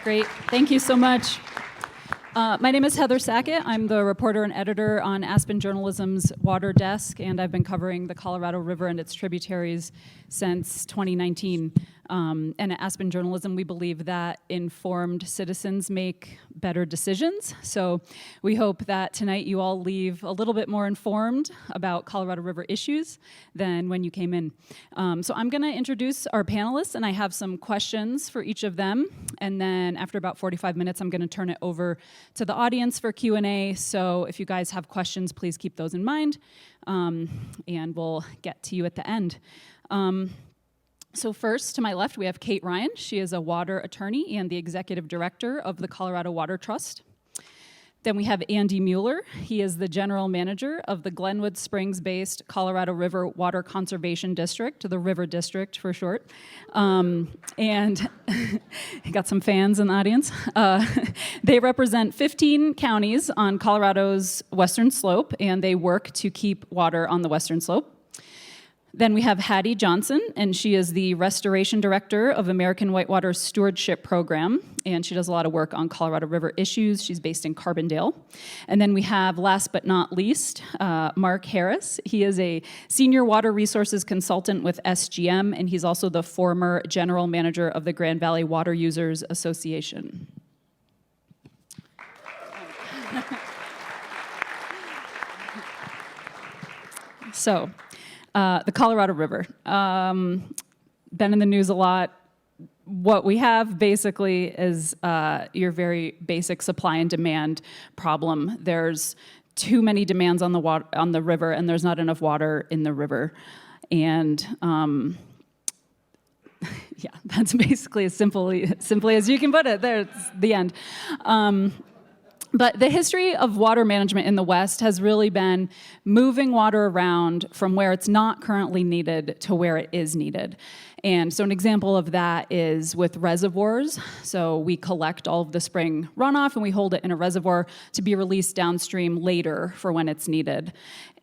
Great. Thank you so much. My name is Heather Sackett. I'm the reporter and editor on Aspen Journalism's Water Desk, and I've been covering the Colorado River and its tributaries since 2019. And at Aspen Journalism, we believe that informed citizens make better decisions. So we hope that tonight you all leave a little bit more informed about Colorado River issues than when you came in. So I'm going to introduce our panelists, and I have some questions for each of them. And then after about 45 minutes, I'm going to turn it over to the audience for Q&A. So if you guys have questions, please keep those in mind, and we'll get to you at the end. So first, to my left, we have Kate Ryan. She is a water attorney and the executive director of the Colorado Water Trust. Then we have Andy Mueller. He is the general manager of the Glenwood Springs-based Colorado River Water Conservation District, the River District for short. And got some fans in the audience. They represent 15 counties on Colorado's western slope, and they work to keep water on the western slope. Then we have Hattie Johnson, and she is the restoration director of American Whitewater Stewardship Program, and she does a lot of work on Colorado River issues. She's based in Carbondale. And then we have, last but not least, Mark Harris. He is a senior water resources consultant with SGM, and he's also the former general manager of the Grand Valley Water Users Association. So, the Colorado River. Been in the news a lot. What we have basically is your very basic supply and demand problem. There's too many demands on the river, and there's not enough water in the river. And yeah, that's basically as simply as you can put it. There's the end. But the history of water management in the West has really been moving water around from where it's not currently needed to where it is needed. And so an example of that is with reservoirs. So we collect all of the spring runoff and we hold it in a reservoir to be released downstream later for when it's needed.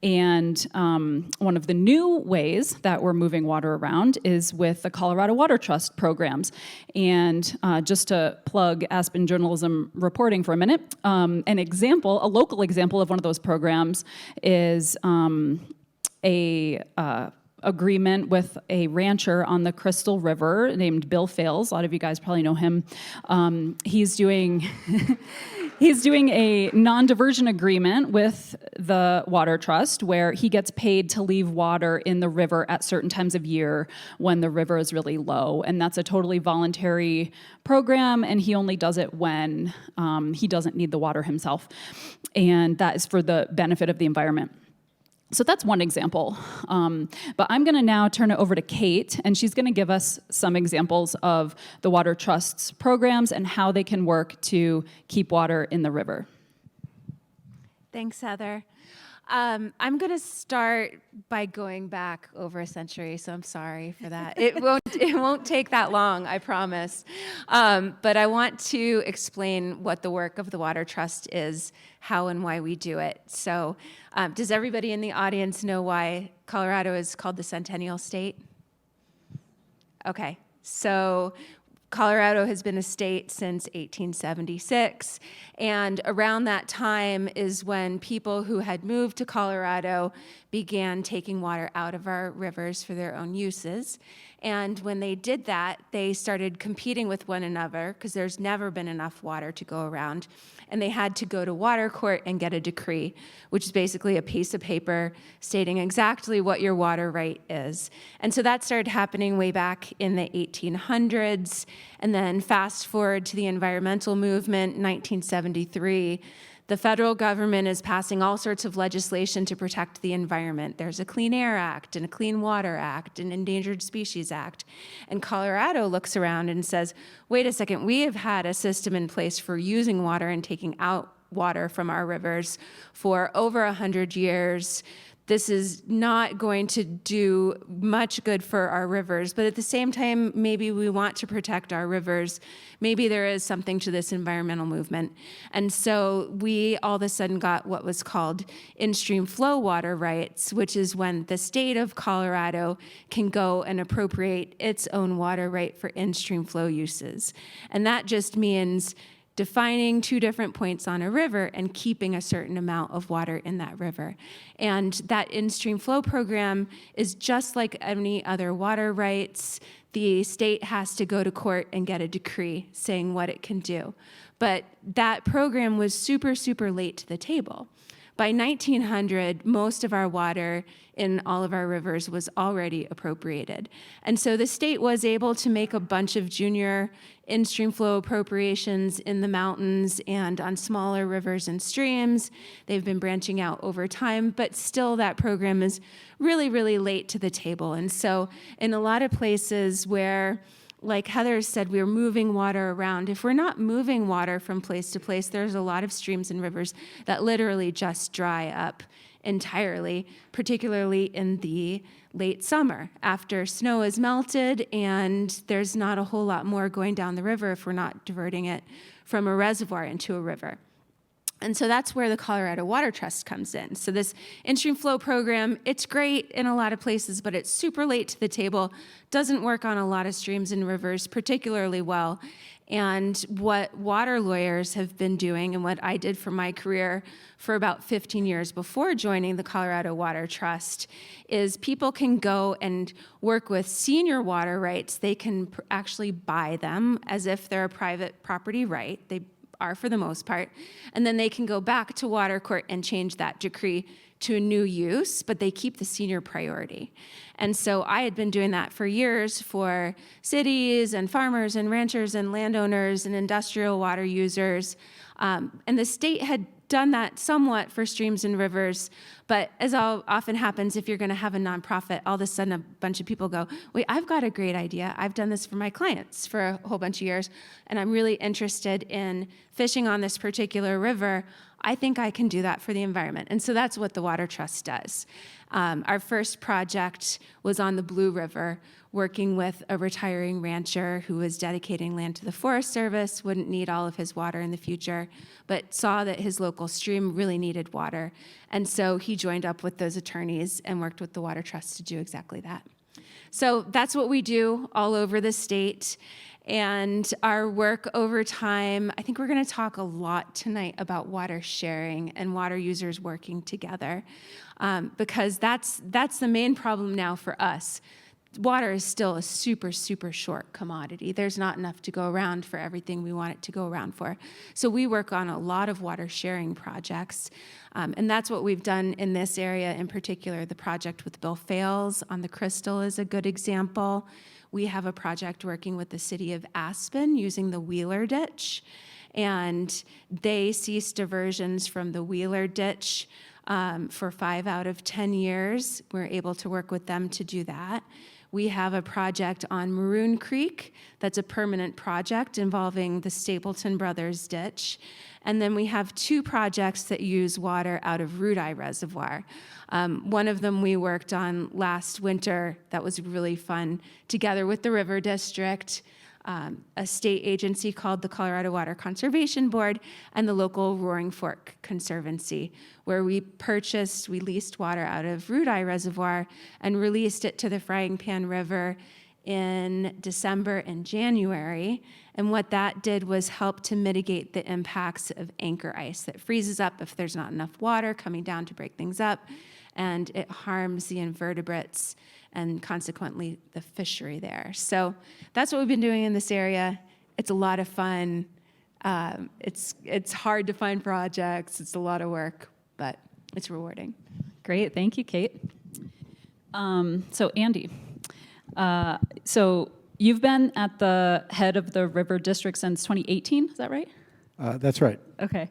And one of the new ways that we're moving water around is with the Colorado Water Trust programs. And just to plug Aspen Journalism reporting for a minute, a local example of one of those programs is a agreement with a rancher on the Crystal River named Bill Fales. A lot of you guys probably know him. He's doing a non-diversion agreement with the Water Trust where he gets paid to leave water in the river at certain times of year when the river is really low. And that's a totally voluntary program, and he only does it when he doesn't need the water himself. And that is for the benefit of the environment. So that's one example. But I'm going to now turn it over to Kate, and she's going to give us some examples of the Water Trust's programs and how they can work to keep water in the river. Thanks, Heather. I'm going to start by going back over a century, so I'm sorry for that. It won't take that long, I promise. But I want to explain what the work of the Water Trust is, how and why we do it. So does everybody in the audience know why Colorado is called the Centennial State? Okay, so Colorado has been a state since 1876, and around that time is when people who had moved to Colorado began taking water out of our rivers for their own uses. And when they did that, they started competing with one another because there's never been enough water to go around. And they had to go to water court and get a decree, which is basically a piece of paper stating exactly what your water right is. And so that started happening way back in the 1800s. And then fast forward to the environmental movement, 1973, the federal government is passing all sorts of legislation to protect the environment. There's a Clean Air Act and a Clean Water Act, an Endangered Species Act. And Colorado looks around and says, wait a second, we have had a system in place for using water and taking out water from our rivers for over 100 years. this is not going to do much good for our rivers, but at the same time, maybe we want to protect our rivers. Maybe there is something to this environmental movement. And so we all of a sudden got what was called in-stream flow water rights, which is when the state of Colorado can go and appropriate its own water right for in-stream flow uses. And that just means defining 2 different points on a river and keeping a certain amount of water in that river. And that in-stream flow program is just like any other water rights. The state has to go to court and get a decree saying what it can do. But that program was super, super late to the table. By 1900, most of our water in all of our rivers was already appropriated. And so the state was able to make a bunch of junior in-stream flow appropriations in the mountains and on smaller rivers and streams. They've been branching out over time, but still that program is really, really late to the table. And so in a lot of places where, like Heather said, we're moving water around. If we're not moving water from place to place, there's a lot of streams and rivers that literally just dry up entirely, particularly in the late summer after snow is melted and there's not a whole lot more going down the river if we're not diverting it from a reservoir into a river. And so that's where the Colorado Water Trust comes in. So this in-stream flow program, it's great in a lot of places, but it's super late to the table, doesn't work on a lot of streams and rivers particularly well. And what water lawyers have been doing, and what I did for my career for about 15 years before joining the Colorado Water Trust, is people can go and work with senior water rights. They can actually buy them as if they're a private property right. They are for the most part. And then they can go back to water court and change that decree to a new use, but they keep the senior priority. And so I had been doing that for years for cities and farmers and ranchers and landowners and industrial water users. And the state had done that somewhat for streams and rivers, but as often happens, if you're going to have a nonprofit, all of a sudden a bunch of people go, wait, I've got a great idea. I've done this for my clients for a whole bunch of years, and I'm really interested in fishing on this particular river. I think I can do that for the environment. And so that's what the Water Trust does. Our first project was on the Blue River, working with a retiring rancher who was dedicating land to the Forest Service, wouldn't need all of his water in the future, but saw that his local stream really needed water. And so he joined up with those attorneys and worked with the Water Trust to do exactly that. So that's what we do all over the state. And our work over time, I think we're going to talk a lot tonight about water sharing and water users working together, because that's the main problem now for us. Water is still a super, super short commodity. There's not enough to go around for everything we want it to go around for. So we work on a lot of water sharing projects, and that's what we've done in this area in particular. The project with Bill Fales on the Crystal is a good example. We have a project working with the city of Aspen using the Wheeler Ditch, and they ceased diversions from the Wheeler Ditch for 5 out of 10 years. We're able to work with them to do that. We have a project on Maroon Creek that's a permanent project involving the Stapleton Brothers Ditch. And then we have 2 projects that use water out of Rudeye Reservoir. One of them we worked on last winter that was really fun, together with the River District, a state agency called the Colorado Water Conservation Board, and the local Roaring Fork Conservancy, where we leased water out of Rudeye Reservoir and released it to the Frying Pan River in December and January. And what that did was help to mitigate the impacts of anchor ice that freezes up if there's not enough water coming down to break things up, and it harms the invertebrates and consequently the fishery there. So that's what we've been doing in this area. It's a lot of fun. It's hard to find projects. It's a lot of work, but it's rewarding. Great, thank you, Kate. So Andy, so you've been at the head of the River District since 2018, is that right? That's right. Okay.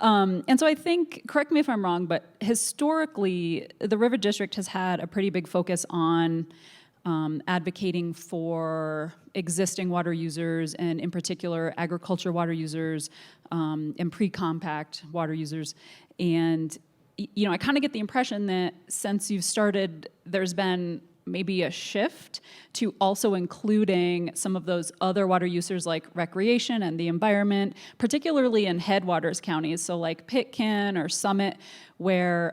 And so I think, correct me if I'm wrong, but historically, the River District has had a pretty big focus on advocating for existing water users, and in particular, agriculture water users and pre-compact water users. And I kind of get the impression that since you've started, there's been maybe a shift to also including some of those other water users like recreation and the environment, particularly in headwaters counties, so like Pitkin or Summit, where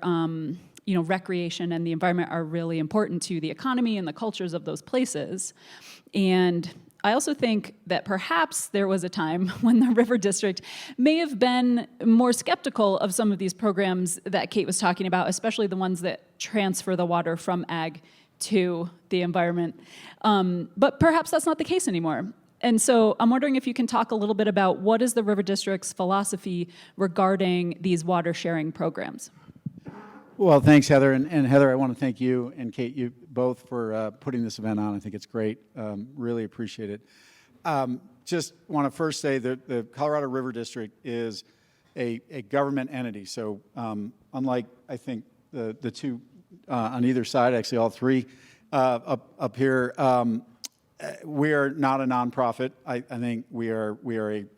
recreation and the environment are really important to the economy and the cultures of those places. And I also think that perhaps there was a time when the River District may have been more skeptical of some of these programs that Kate was talking about, especially the ones that transfer the water from ag to the environment. But perhaps that's not the case anymore. And so I'm wondering if you can talk a little bit about what is the River District's philosophy regarding these water sharing programs? Well, thanks, Heather. And Heather, I want to thank you and Kate, you both for putting this event on. I think it's great. Really appreciate it. Just want to first say that the Colorado River District is a government entity. So unlike, I think, the two on either side, actually all three up here, we are not a nonprofit. I think we are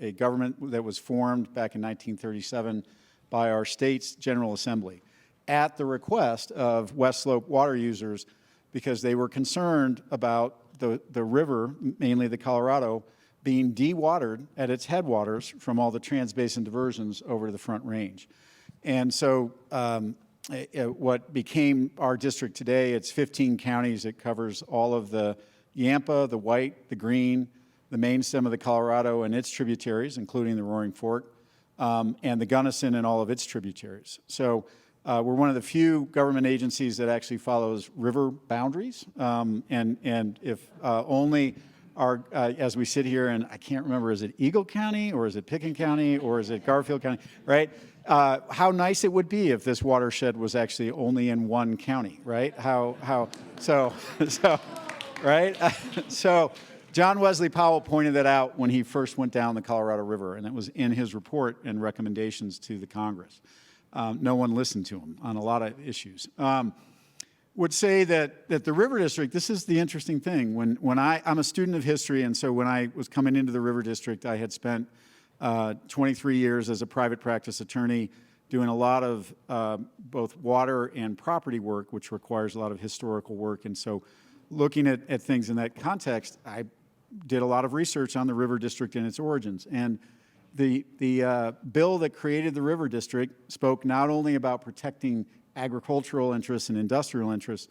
a government that was formed back in 1937 by our state's General Assembly, at the request of West Slope water users, because they were concerned about the river, mainly the Colorado, being dewatered at its headwaters from all the transbasin diversions over to the Front Range. And so what became our district today, it's 15 counties. It covers all of the Yampa, the White, the Green, the main stem of the Colorado and its tributaries, including the Roaring Fork, and the Gunnison and all of its tributaries. So we're one of the few government agencies that actually follows river boundaries, and if only our, as we sit here, and I can't remember, is it Eagle County, or is it Pitkin County, or is it Garfield County, right? How nice it would be if this watershed was actually only in one county, right? So, right? So John Wesley Powell pointed that out when he first went down the Colorado River, and it was in his report and recommendations to the Congress. No one listened to him on a lot of issues. Would say that the River District, this is the interesting thing. When I'm a student of history, and so when I was coming into the River District, I had spent 23 years as a private practice attorney doing a lot of both water and property work, which requires a lot of historical work. And so looking at things in that context, I did a lot of research on the River District and its origins. And the bill that created the River District spoke not only about protecting agricultural interests and industrial interests,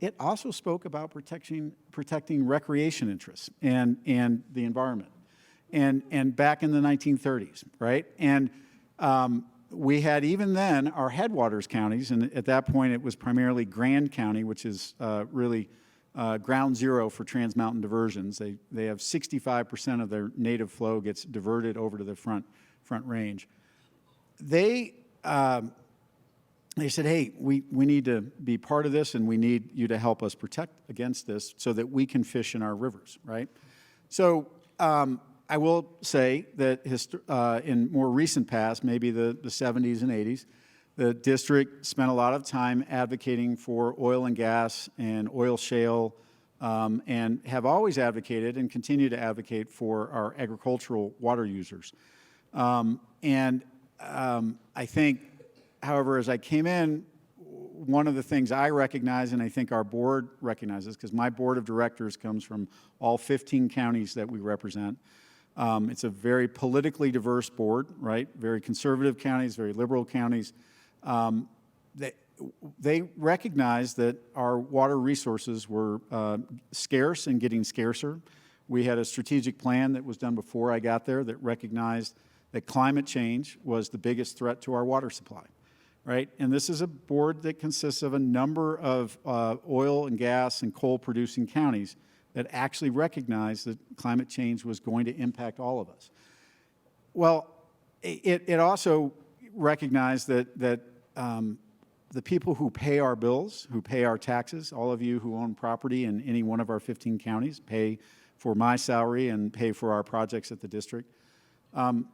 it also spoke about protecting recreation interests and the environment. And back in the 1930s, right? And we had even then our headwaters counties, and at that point it was primarily Grand County, which is really ground zero for Trans Mountain diversions. They have 65% of their native flow gets diverted over to the Front Range. They said, hey, we need to be part of this, and we need you to help us protect against this so that we can fish in our rivers, right? So I will say that in more recent past, maybe the 70s and 80s, the district spent a lot of time advocating for oil and gas and oil shale, and have always advocated and continue to advocate for our agricultural water users. I think, however, as I came in, one of the things I recognize, and I think our board recognizes, because my board of directors comes from all 15 counties that we represent. It's a very politically diverse board, right? Very conservative counties, very liberal counties. They recognized that our water resources were scarce and getting scarcer. We had a strategic plan that was done before I got there that recognized that climate change was the biggest threat to our water supply, right? And this is a board that consists of a number of oil and gas and coal producing counties that actually recognized that climate change was going to impact all of us. Well, it also recognized that the people who pay our bills, who pay our taxes, all of you who own property in any one of our 15 counties, pay for my salary and pay for our projects at the district.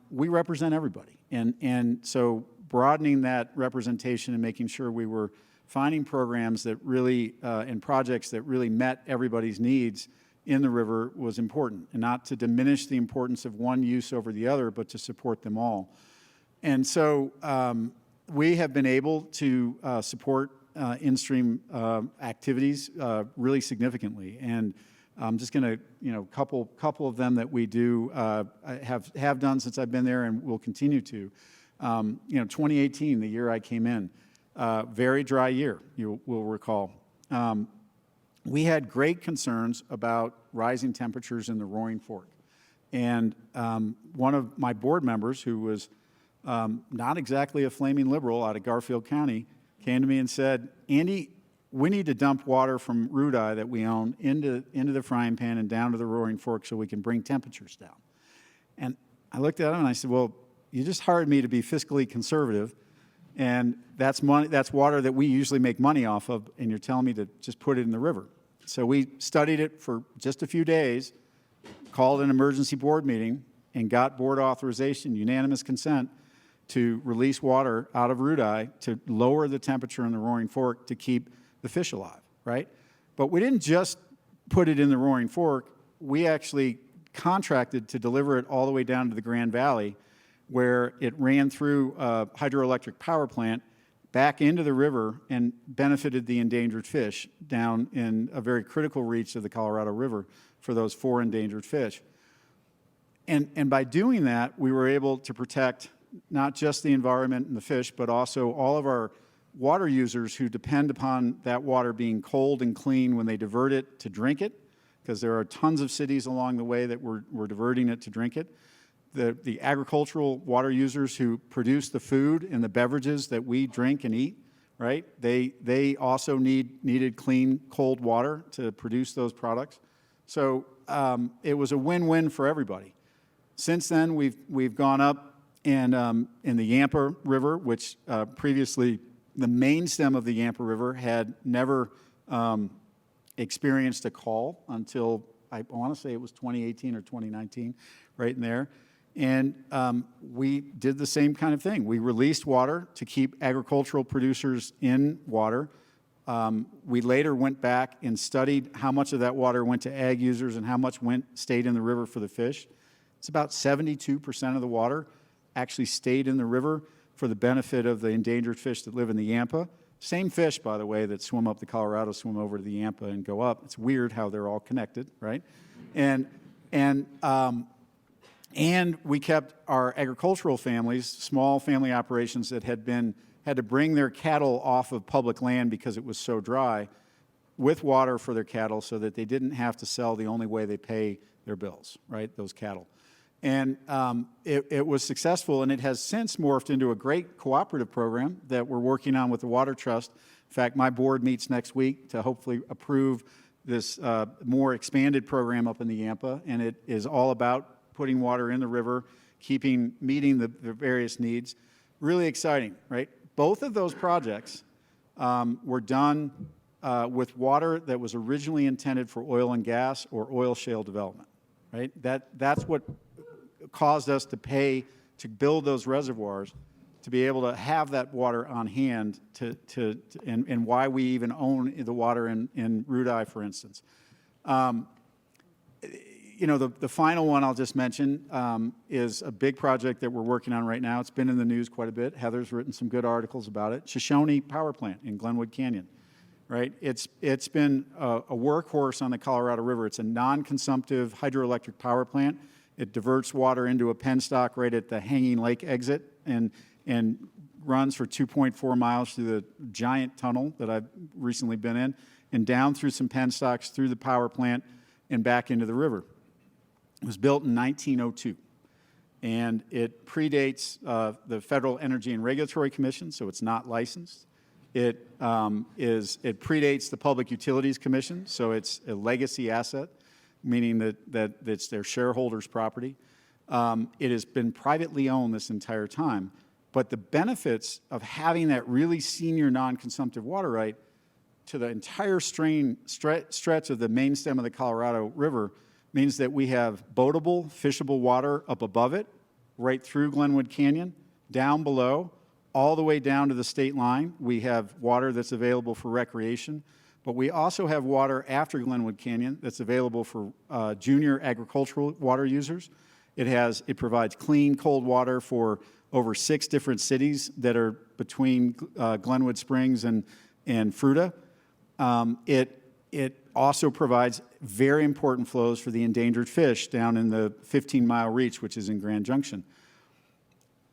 We represent everybody. And so broadening that representation and making sure we were finding programs that really, and projects that really met everybody's needs in the river was important, and not to diminish the importance of one use over the other, but to support them all. And so we have been able to support in-stream activities really significantly, and I'm just going to, couple of them that we do have done since I've been there, and will continue to. 2018, the year I came in, very dry year. You will recall. We had great concerns about rising temperatures in the Roaring Fork, and one of my board members, who was not exactly a flaming liberal out of Garfield County, came to me and said, "Andy, we need to dump water from Rudai that we own into the frying pan and down to the Roaring Fork so we can bring temperatures down." And I looked at him and I said, "Well, you just hired me to be fiscally conservative, and that's water that we usually make money off of, and you're telling me to just put it in the river." So we studied it for just a few days, called an emergency board meeting, and got board authorization, unanimous consent, to release water out of Rudai to lower the temperature in the Roaring Fork to keep the fish alive, right? But we didn't just put it in the Roaring Fork. We actually contracted to deliver it all the way down to the Grand Valley, where it ran through a hydroelectric power plant back into the river and benefited the endangered fish down in a very critical reach of the Colorado River for those 4 endangered fish. And by doing that, we were able to protect not just the environment and the fish, but also all of our water users who depend upon that water being cold and clean when they divert it to drink it, because there are tons of cities along the way that we're diverting it to drink it. The agricultural water users who produce the food and the beverages that we drink and eat, right? They also needed clean, cold water to produce those products. So it was a win-win for everybody. Since then, we've gone up and in the Yampa River, which previously the main stem of the Yampa River had never experienced a call until, I want to say it was 2018 or 2019, right in there. And we did the same kind of thing. We released water to keep agricultural producers in water. We later went back and studied how much of that water went to ag users and how much stayed in the river for the fish. It's about 72% of the water actually stayed in the river for the benefit of the endangered fish that live in the Yampa. Same fish, by the way, that swim up the Colorado, swim over to the Yampa and go up. It's weird how they're all connected, right? And we kept our agricultural families, small family operations that had to bring their cattle off of public land because it was so dry, with water for their cattle so that they didn't have to sell the only way they pay their bills, right, those cattle. And it was successful, and it has since morphed into a great cooperative program that we're working on with the Water Trust. In fact, my board meets next week to hopefully approve this more expanded program up in the Yampa, and it is all about putting water in the river, meeting the various needs. Really exciting, right? Both of those projects were done with water that was originally intended for oil and gas or oil shale development, right? That's what caused us to pay to build those reservoirs, to be able to have that water on hand, and why we even own the water in Rudai, for instance. The final one I'll just mention is a big project that we're working on right now. It's been in the news quite a bit. Heather's written some good articles about it. Shoshone Power Plant in Glenwood Canyon, right? It's been a workhorse on the Colorado River. It's a non-consumptive hydroelectric power plant. It diverts water into a penstock right at the Hanging Lake exit and runs for 2.4 miles through the giant tunnel that I've recently been in, and down through some penstocks, through the power plant, and back into the river. It was built in 1902, and it predates the Federal Energy and Regulatory Commission, so it's not licensed. It predates the Public Utilities Commission, so it's a legacy asset, meaning that it's their shareholders' property. It has been privately owned this entire time, but the benefits of having that really senior non-consumptive water right to the entire stretch of the main stem of the Colorado River means that we have boatable, fishable water up above it, right through Glenwood Canyon, down below, all the way down to the state line. We have water that's available for recreation, but we also have water after Glenwood Canyon that's available for junior agricultural water users, It provides clean, cold water for over 6 different cities that are between Glenwood Springs and Fruita. It also provides very important flows for the endangered fish down in the 15-mile reach, which is in Grand Junction.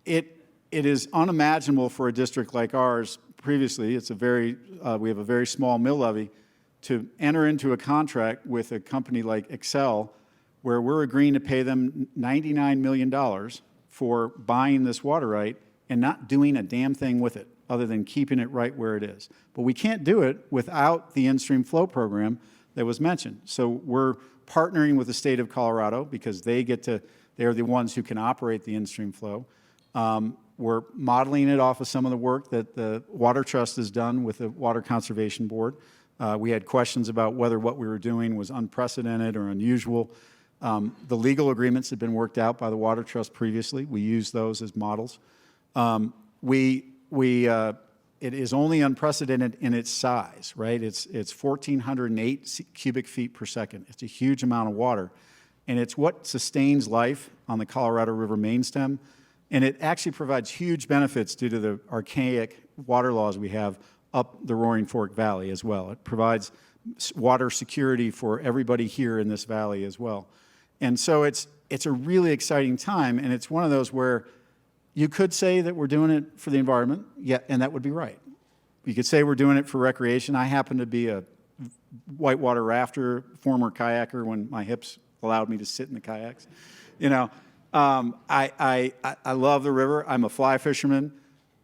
It is unimaginable for a district like ours. Previously, we have a very small mill levy, to enter into a contract with a company like Excel, where we're agreeing to pay them $99 million for buying this water right and not doing a damn thing with it other than keeping it right where it is. But we can't do it without the in-stream flow program that was mentioned. So we're partnering with the state of Colorado because they're the ones who can operate the in-stream flow. We're modeling it off of some of the work that the Water Trust has done with the Water Conservation Board. We had questions about whether what we were doing was unprecedented or unusual. The legal agreements had been worked out by the Water Trust previously. We use those as models. It is only unprecedented in its size, right? It's 1,408 cubic feet per second. It's a huge amount of water. And it's what sustains life on the Colorado River main stem. And it actually provides huge benefits due to the archaic water laws we have up the Roaring Fork Valley as well. It provides water security for everybody here in this valley as well. And so it's a really exciting time, and it's one of those where you could say that we're doing it for the environment, and that would be right. You could say we're doing it for recreation. I happen to be a whitewater rafter, former kayaker when my hips allowed me to sit in the kayaks. You know, I love the river. I'm a fly fisherman,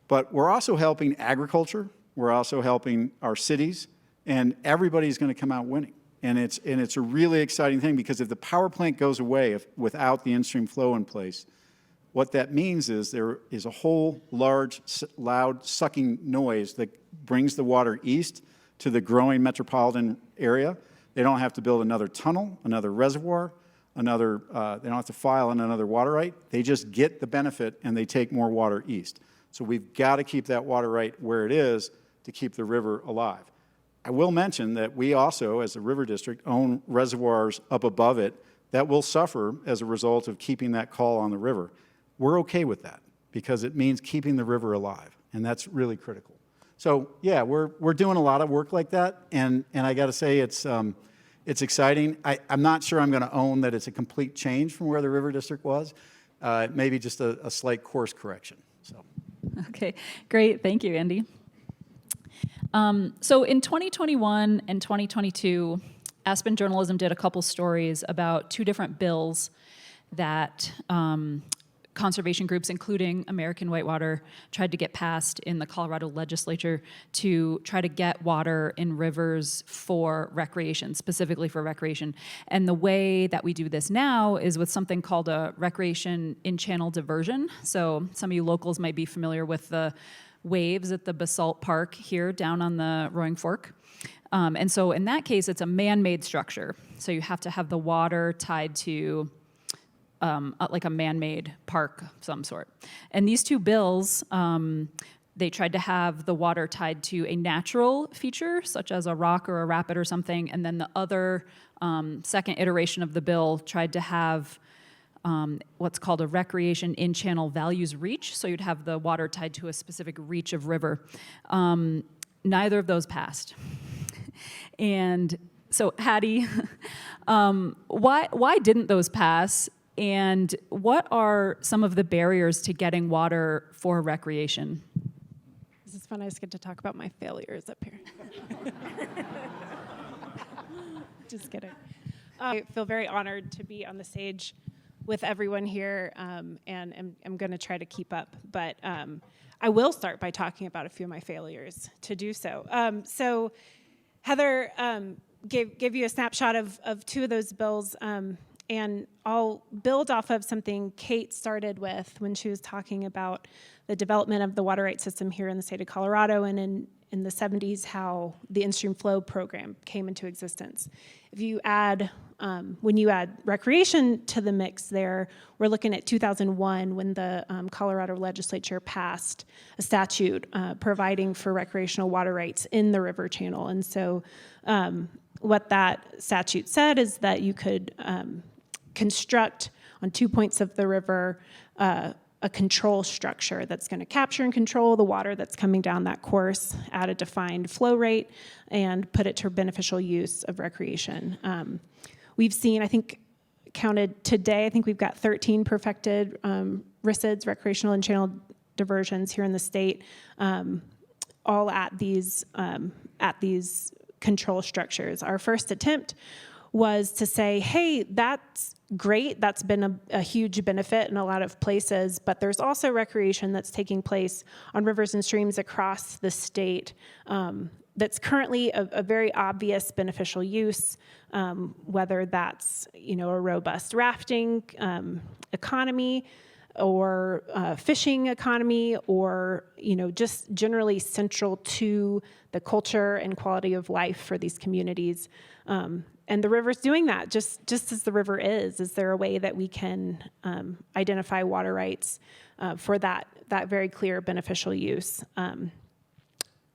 but we're also helping agriculture. We're also helping our cities, and everybody's going to come out winning. And it's a really exciting thing, because if the power plant goes away without the in-stream flow in place, what that means is there is a whole large, loud sucking noise that brings the water east to the growing metropolitan area. They don't have to build another tunnel, another reservoir, they don't have to file in another water right. They just get the benefit and they take more water east. So we've got to keep that water right where it is to keep the river alive. I will mention that we also, as a river district, own reservoirs up above it that will suffer as a result of keeping that call on the river. We're okay with that because it means keeping the river alive, and that's really critical. So yeah, we're doing a lot of work like that, and I got to say it's exciting. I'm not sure I'm going to own that it's a complete change from where the river district was. Maybe just a slight course correction. So. Okay, great. Thank you, Andy. So in 2021 and 2022, Aspen Journalism did a couple stories about 2 different bills that conservation groups, including American Whitewater, tried to get passed in the Colorado legislature to try to get water in rivers for recreation, specifically for recreation. And the way that we do this now is with something called a recreation in-channel diversion. So some of you locals might be familiar with the waves at the Basalt Park here down on the Roaring Fork. And so in that case, it's a man-made structure. So you have to have the water tied to like a man-made park of some sort. And these 2 bills, they tried to have the water tied to a natural feature, such as a rock or a rapid or something, and then the other second iteration of the bill tried to have what's called a recreation in-channel values reach, so you'd have the water tied to a specific reach of river. Neither of those passed. And so, Hattie, why didn't those pass? And what are some of the barriers to getting water for recreation? This is fun. I just get to talk about my failures up here. Just kidding. I feel very honored to be on the stage with everyone here, and I'm going to try to keep up. But I will start by talking about a few of my failures to do so. So Heather gave you a snapshot of 2 of those bills. And I'll build off of something Kate started with when she was talking about the development of the water rights system here in the state of Colorado, and in the 70s, how the in-stream flow program came into existence. If you add, when you add recreation to the mix there, we're looking at 2001 when the Colorado legislature passed a statute providing for recreational water rights in the river channel. And so what that statute said is that you could construct on 2 points of the river a control structure that's going to capture and control the water that's coming down that course at a defined flow rate and put it to beneficial use of recreation. We've seen, I think, counted today, I think we've got 13 perfected RISIDs, recreational and channel diversions here in the state, all at these control structures. Our first attempt was to say, hey, that's great. That's been a huge benefit in a lot of places, but there's also recreation that's taking place on rivers and streams across the state that's currently a very obvious beneficial use, whether that's a robust rafting economy or fishing economy, or just generally central to the culture and quality of life for these communities. And the river's doing that, just as the river is. Is there a way that we can identify water rights for that very clear beneficial use?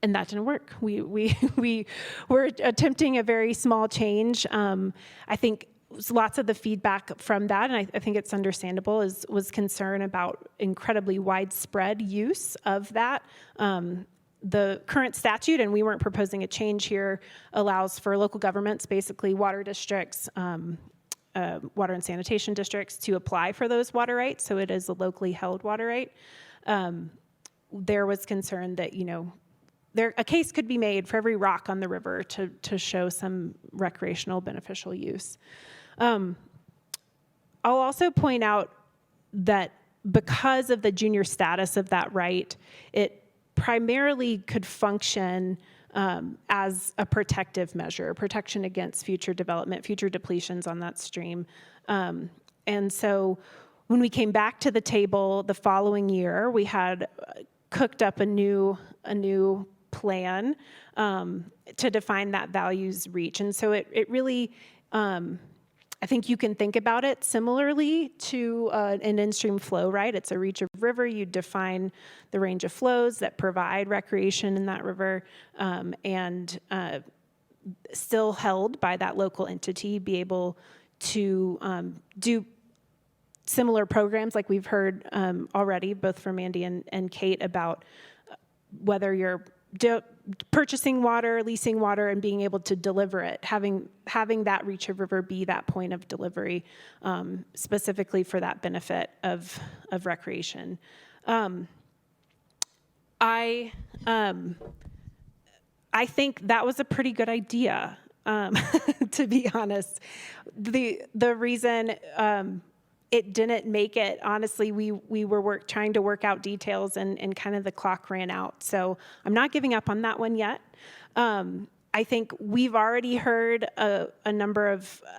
And that didn't work. We were attempting a very small change. I think lots of the feedback from that, and I think it's understandable, was concern about incredibly widespread use of that. The current statute, and we weren't proposing a change here, allows for local governments, basically water districts, water and sanitation districts, to apply for those water rights, so it is a locally held water right. There was concern that, a case could be made for every rock on the river to show some recreational beneficial use. I'll also point out that because of the junior status of that right, it primarily could function as a protective measure, protection against future development, future depletions on that stream. And so when we came back to the table the following year, we had cooked up a new plan to define that values reach. And so it really, I think you can think about it similarly to an in-stream flow, right? It's a reach of river. You define the range of flows that provide recreation in that river, and still held by that local entity, be able to do similar programs like we've heard already, both from Andy and Kate, about whether you're purchasing water, leasing water, and being able to deliver it, having that reach of river be that point of delivery, specifically for that benefit of recreation. I think that was a pretty good idea, to be honest. The reason it didn't make it, honestly, we were trying to work out details, and kind of the clock ran out. So I'm not giving up on that one yet. I think we've already heard a number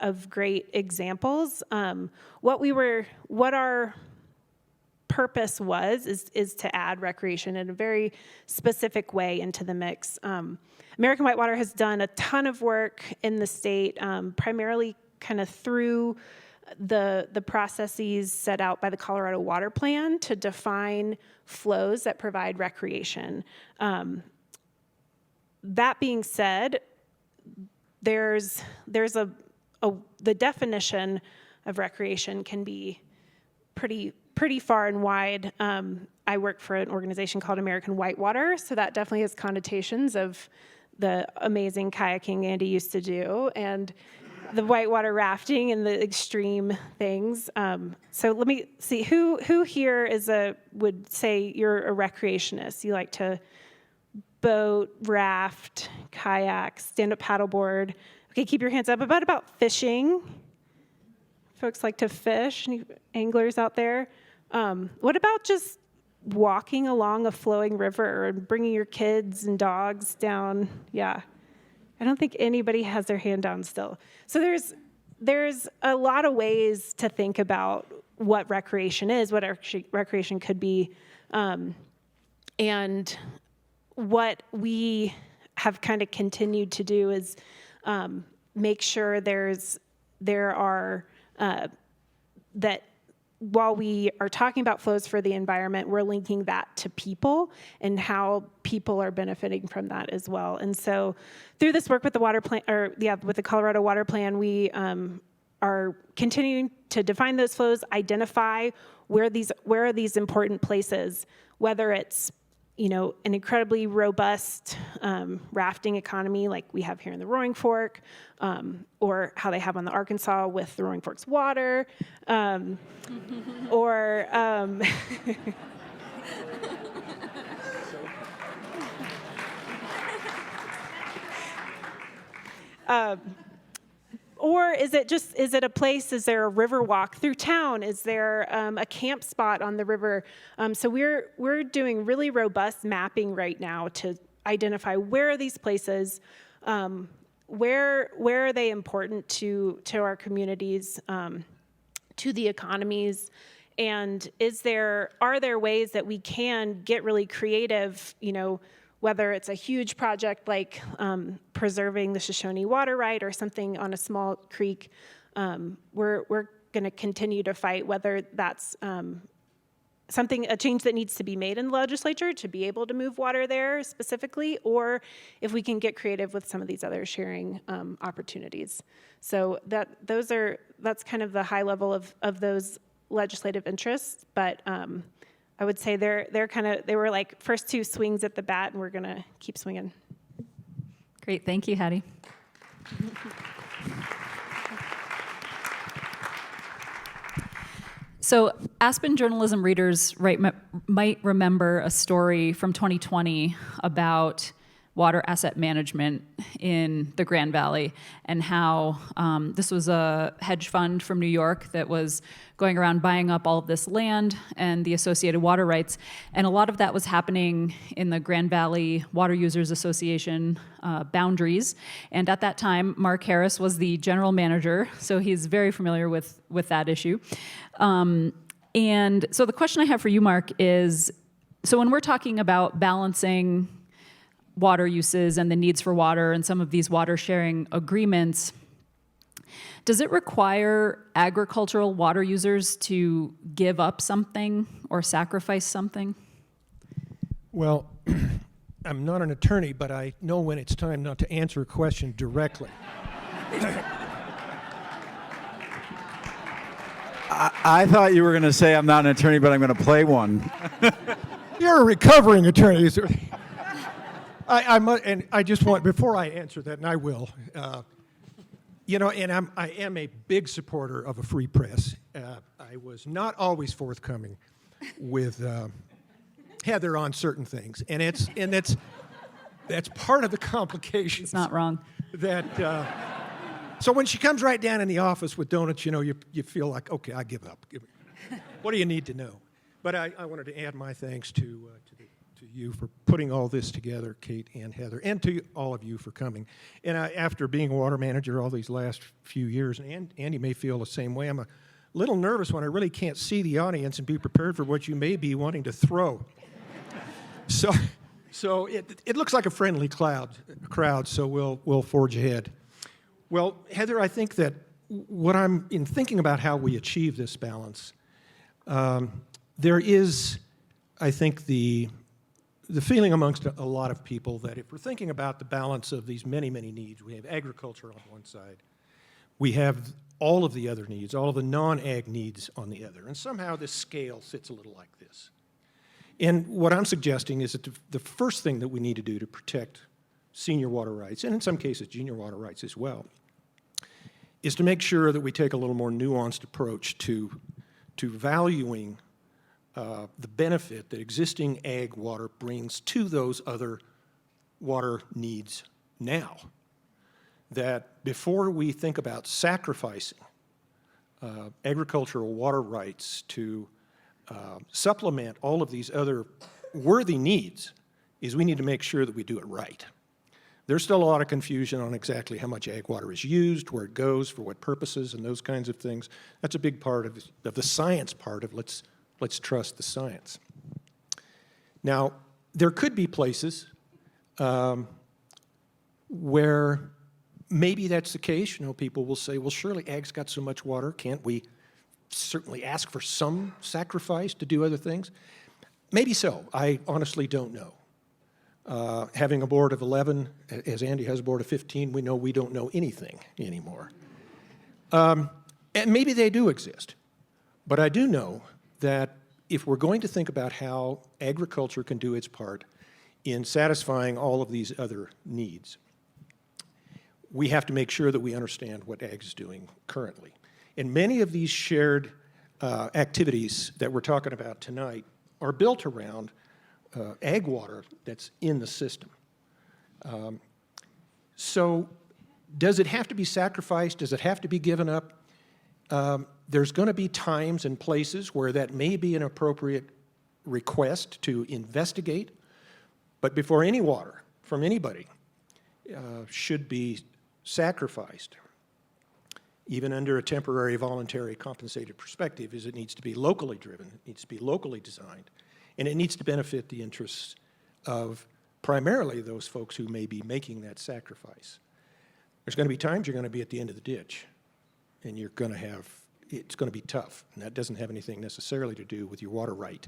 of great examples. What our purpose is to add recreation in a very specific way into the mix. American Whitewater has done a ton of work in the state, primarily kind of through the processes set out by the Colorado Water Plan to define flows that provide recreation. That being said, there's the definition of recreation can be pretty far and wide. I work for an organization called American Whitewater, so that definitely has connotations of the amazing kayaking Andy used to do, and the whitewater rafting and the extreme things. So let me see, who here would say you're a recreationist? You like to boat, raft, kayak, stand-up paddleboard. Okay, keep your hands up. About fishing. Folks like to fish, any anglers out there? What about just walking along a flowing river and bringing your kids and dogs down? Yeah. I don't think anybody has their hand down still. So there's a lot of ways to think about what recreation is, what recreation could be, and what we have kind of continued to do is make sure that while we are talking about flows for the environment, we're linking that to people and how people are benefiting from that as well. And so through this work with the with the Colorado Water Plan, we are continuing to define those flows, identify where are these important places, whether it's an incredibly robust rafting economy like we have here in the Roaring Fork, or how they have on the Arkansas with the Roaring Fork's water, or or is it a place, is there a river walk through town? Is there a camp spot on the river? So we're doing really robust mapping right now to identify where are these places, where are they important to our communities, to the economies, and are there ways that we can get really creative, whether it's a huge project like preserving the Shoshone water right or something on a small creek. We're going to continue to fight whether that's a change that needs to be made in the legislature to be able to move water there specifically, or if we can get creative with some of these other sharing opportunities. So that's kind of the high level of those legislative interests, but I would say they were like first two swings at the bat, and we're going to keep swinging. Great, thank you, Hattie. So Aspen Journalism readers might remember a story from 2020 about water asset management in the Grand Valley, and how this was a hedge fund from New York that was going around buying up all of this land and the associated water rights. And a lot of that was happening in the Grand Valley Water Users Association boundaries. And at that time, Mark Harris was the general manager, so he's very familiar with that issue. And so the question I have for you, Mark, is, so when we're talking about balancing water uses and the needs for water and some of these water sharing agreements, does it require agricultural water users to give up something or sacrifice something? Well, I'm not an attorney, but I know when it's time not to answer a question directly. I thought you were going to say I'm not an attorney, but I'm going to play one. You're a recovering attorney. I just want, before I answer that, and I will, and I am a big supporter of a free press. I was not always forthcoming with Heather on certain things, and that's part of the complication. It's not wrong. So when she comes right down in the office with donuts, you feel like, okay, I give up. What do you need to know? But I wanted to add my thanks to you for putting all this together, Kate and Heather, and to all of you for coming. And after being a water manager all these last few years, and Andy may feel the same way, I'm a little nervous when I really can't see the audience and be prepared for what you may be wanting to throw. So it looks like a friendly crowd, so we'll forge ahead. Well, Heather, I think that what I'm in thinking about how we achieve this balance, there is, I think, the feeling amongst a lot of people that if we're thinking about the balance of these many, many needs, we have agriculture on one side, we have all of the other needs, all of the non-ag needs on the other, and somehow this scale sits a little like this. And what I'm suggesting is that the first thing that we need to do to protect senior water rights, and in some cases junior water rights as well, is to make sure that we take a little more nuanced approach to valuing the benefit that existing ag water brings to those other water needs now. That before we think about sacrificing agricultural water rights to supplement all of these other worthy needs, is we need to make sure that we do it right. There's still a lot of confusion on exactly how much ag water is used, where it goes, for what purposes, and those kinds of things. That's a big part of the science part of let's trust the science. Now, there could be places where maybe that's the case. People will say, well, surely ag's got so much water, can't we certainly ask for some sacrifice to do other things? Maybe so. I honestly don't know. Having a board of 11, as Andy has a board of 15, we know we don't know anything anymore. And maybe they do exist. But I do know that if we're going to think about how agriculture can do its part in satisfying all of these other needs, we have to make sure that we understand what ag is doing currently. And many of these shared activities that we're talking about tonight are built around ag water that's in the system. So does it have to be sacrificed? Does it have to be given up? There's going to be times and places where that may be an appropriate request to investigate, but before any water from anybody should be sacrificed, even under a temporary voluntary compensated perspective, is it needs to be locally driven, it needs to be locally designed, and it needs to benefit the interests of primarily those folks who may be making that sacrifice. There's going to be times you're going to be at the end of the ditch, and you're going to have, it's going to be tough, and that doesn't have anything necessarily to do with your water right.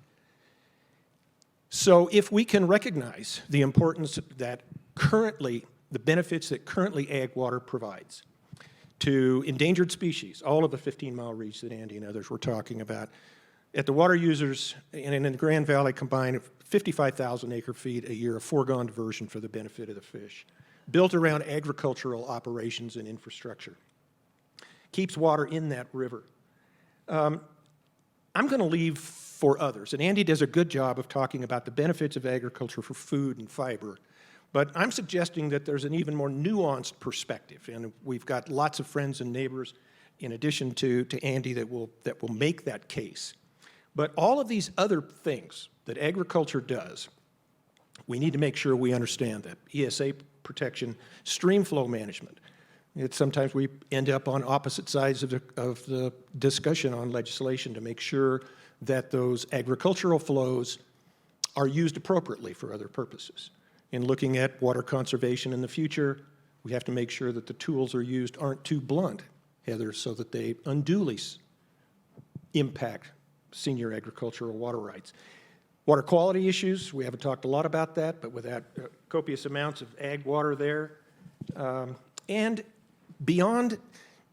So if we can recognize the importance that currently, the benefits that currently ag water provides to endangered species, all of the 15-mile reach that Andy and others were talking about, at the water users and in the Grand Valley combined, 55,000 acre-feet a year of foregone diversion for the benefit of the fish, built around agricultural operations and infrastructure, keeps water in that river. I'm going to leave for others, and Andy does a good job of talking about the benefits of agriculture for food and fiber, but I'm suggesting that there's an even more nuanced perspective, and we've got lots of friends and neighbors in addition to Andy that will make that case. But all of these other things that agriculture does, we need to make sure we understand that. ESA protection, stream flow management. Sometimes we end up on opposite sides of the discussion on legislation to make sure that those agricultural flows are used appropriately for other purposes. In looking at water conservation in the future, we have to make sure that the tools are used aren't too blunt, Heather, so that they unduly impact senior agricultural water rights. Water quality issues, we haven't talked a lot about that, but with that copious amounts of ag water there. And beyond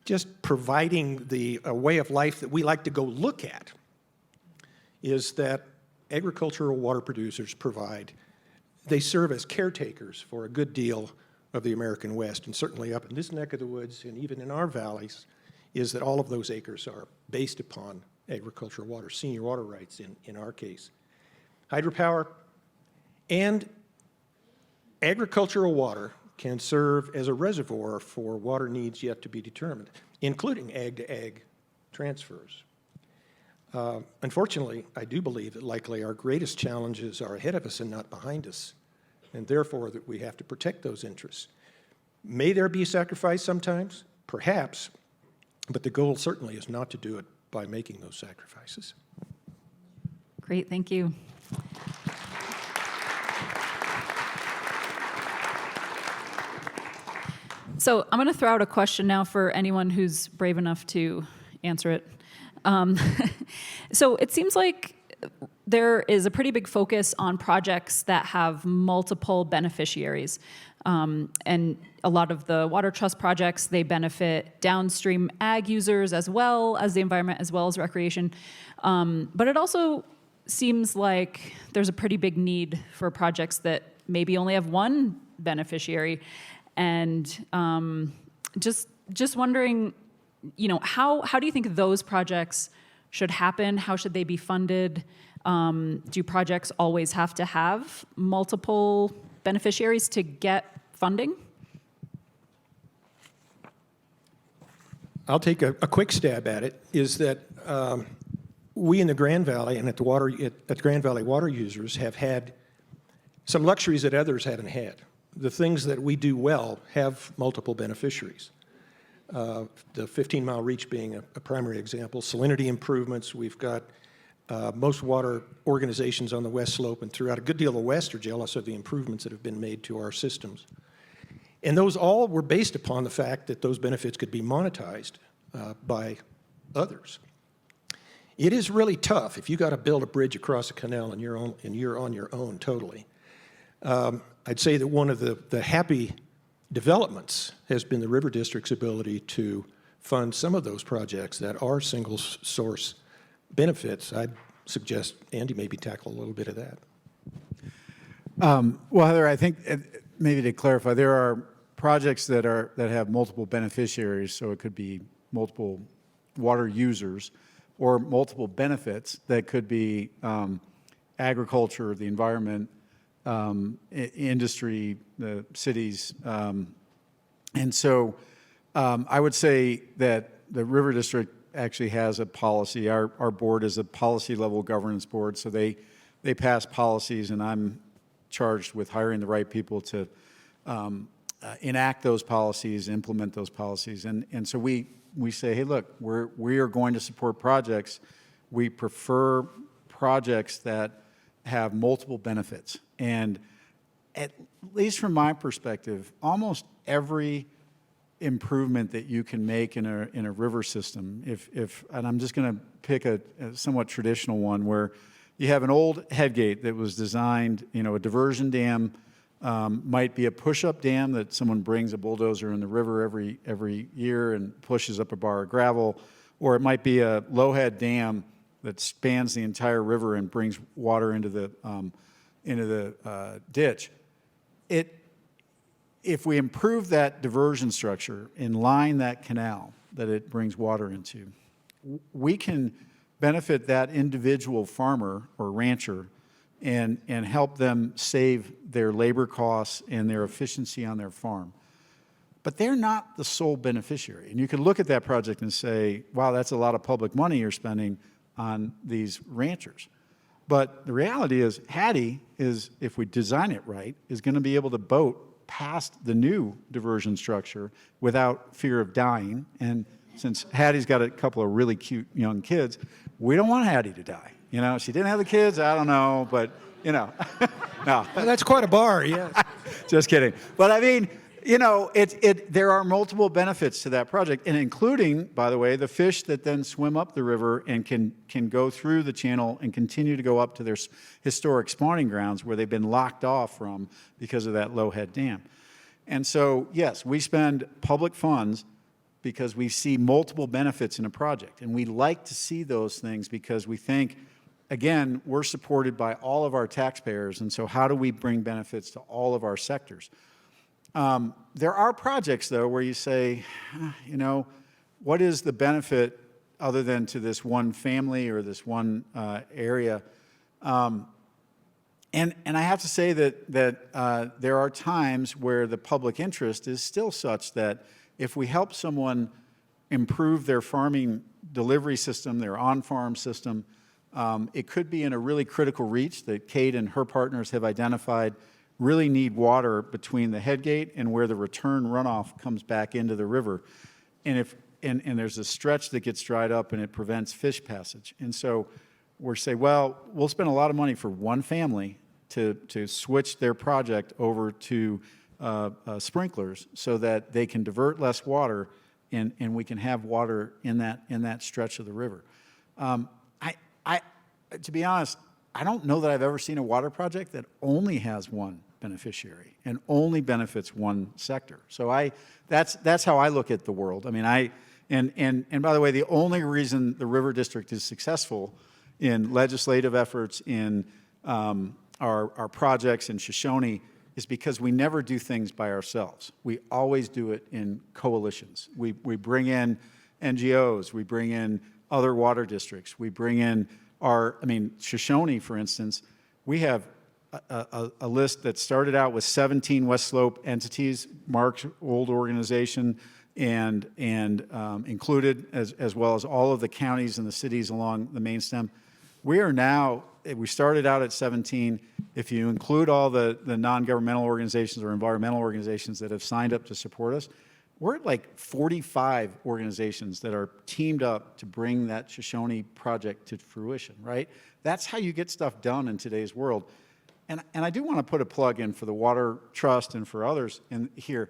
just providing a way of life that we like to go look at, is that agricultural water producers they serve as caretakers for a good deal of the American West, and certainly up in this neck of the woods and even in our valleys, is that all of those acres are based upon agricultural water, senior water rights in our case. Hydropower and agricultural water can serve as a reservoir for water needs yet to be determined, including ag-to-ag transfers. Unfortunately, I do believe that likely our greatest challenges are ahead of us and not behind us, and therefore that we have to protect those interests. May there be sacrifice sometimes? Perhaps, but the goal certainly is not to do it by making those sacrifices. Great, thank you. So I'm going to throw out a question now for anyone who's brave enough to answer it. So it seems like there is a pretty big focus on projects that have multiple beneficiaries. And a lot of the water trust projects, they benefit downstream ag users as well as the environment, as well as recreation. But it also seems like there's a pretty big need for projects that maybe only have one beneficiary. And just wondering, how do you think those projects should happen? How should they be funded? Do projects always have to have multiple beneficiaries to get funding? I'll take a quick stab at it, is that we in the Grand Valley and at the Grand Valley water users have had some luxuries that others haven't had. The things that we do well have multiple beneficiaries. The 15-mile reach being a primary example. Salinity improvements, we've got most water organizations on the West Slope and throughout a good deal of the West are jealous of the improvements that have been made to our systems. And those all were based upon the fact that those benefits could be monetized by others. It is really tough if you got to build a bridge across a canal and you're on your own totally. I'd say that one of the happy developments has been the River District's ability to fund some of those projects that are single source benefits. I'd suggest Andy maybe tackle a little bit of that. Well, Heather, I think maybe to clarify, there are projects that have multiple beneficiaries, so it could be multiple water users, or multiple benefits that could be agriculture, the environment, industry, the cities. And so I would say that the River District actually has a policy. Our board is a policy level governance board, so they pass policies, and I'm charged with hiring the right people to enact those policies, implement those policies. And so we say, hey, look, we are going to support projects. We prefer projects that have multiple benefits. And at least from my perspective, almost every improvement that you can make in a river system, and I'm just going to pick a somewhat traditional one where you have an old headgate that was designed, a diversion dam, might be a push-up dam that someone brings a bulldozer in the river every year and pushes up a bar of gravel, or it might be a low-head dam that spans the entire river and brings water into the ditch. If we improve that diversion structure and line that canal that it brings water into, we can benefit that individual farmer or rancher and help them save their labor costs and their efficiency on their farm. But they're not the sole beneficiary. And you could look at that project and say, wow, that's a lot of public money you're spending on these ranchers. But the reality is, Hattie is, if we design it right, is going to be able to boat past the new diversion structure without fear of dying. And since Hattie's got a couple of really cute young kids, we don't want Hattie to die. She didn't have the kids, I don't know, but, no. Well, that's quite a bar, yes. Just kidding. But I mean, there are multiple benefits to that project, and including, by the way, the fish that then swim up the river and can go through the channel and continue to go up to their historic spawning grounds where they've been locked off from because of that low-head dam. And so, yes, we spend public funds because we see multiple benefits in a project, and we like to see those things because we think, again, we're supported by all of our taxpayers, and so how do we bring benefits to all of our sectors? There are projects, though, where you say, what is the benefit other than to this one family or this one area? And I have to say that there are times where the public interest is still such that if we help someone improve their farming delivery system, their on-farm system, it could be in a really critical reach that Kate and her partners have identified really need water between the headgate and where the return runoff comes back into the river. And there's a stretch that gets dried up and it prevents fish passage. And so we're saying, well, we'll spend a lot of money for one family to switch their project over to sprinklers so that they can divert less water and we can have water in that stretch of the river. To be honest, I don't know that I've ever seen a water project that only has one beneficiary and only benefits one sector. So that's how I look at the world. I mean, and by the way, the only reason the River District is successful in legislative efforts, in our projects in Shoshone, is because we never do things by ourselves. We always do it in coalitions. We bring in NGOs, we bring in other water districts, we bring in Shoshone, for instance, we have a list that started out with 17 West Slope entities, Mark's old organization, and included, as well as all of the counties and the cities along the main stem. We started out at 17. If you include all the non-governmental organizations or environmental organizations that have signed up to support us, we're at like 45 organizations that are teamed up to bring that Shoshone project to fruition, right? That's how you get stuff done in today's world. And I do want to put a plug in for the Water Trust and for others in here.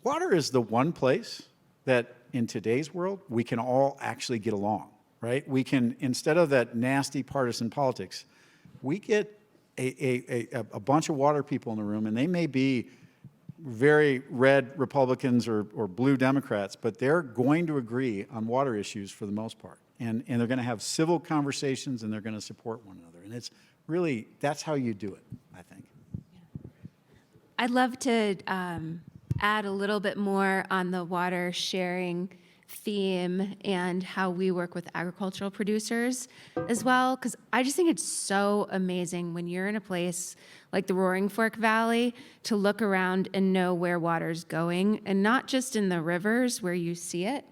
Water is the one place that in today's world we can all actually get along, right? We can, instead of that nasty partisan politics, we get a bunch of water people in the room, and they may be very red Republicans or blue Democrats, but they're going to agree on water issues for the most part. And they're going to have civil conversations, and they're going to support one another. And it's really, that's how you do it, I think. I'd love to add a little bit more on the water sharing theme and how we work with agricultural producers as well, because I just think it's so amazing when you're in a place like the Roaring Fork Valley to look around and know where water's going, and not just in the rivers where you see it,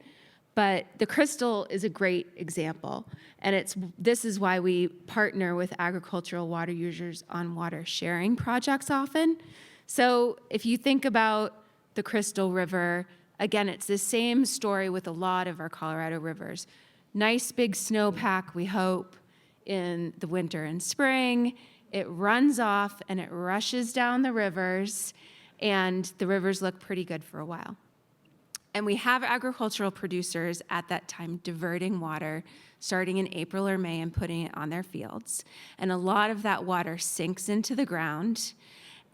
but the Crystal is a great example. And this is why we partner with agricultural water users on water sharing projects often. So if you think about the Crystal River, again, it's the same story with a lot of our Colorado rivers. Nice big snowpack, we hope, in the winter and spring. It runs off and it rushes down the rivers, and the rivers look pretty good for a while. And we have agricultural producers at that time diverting water starting in April or May and putting it on their fields. And a lot of that water sinks into the ground.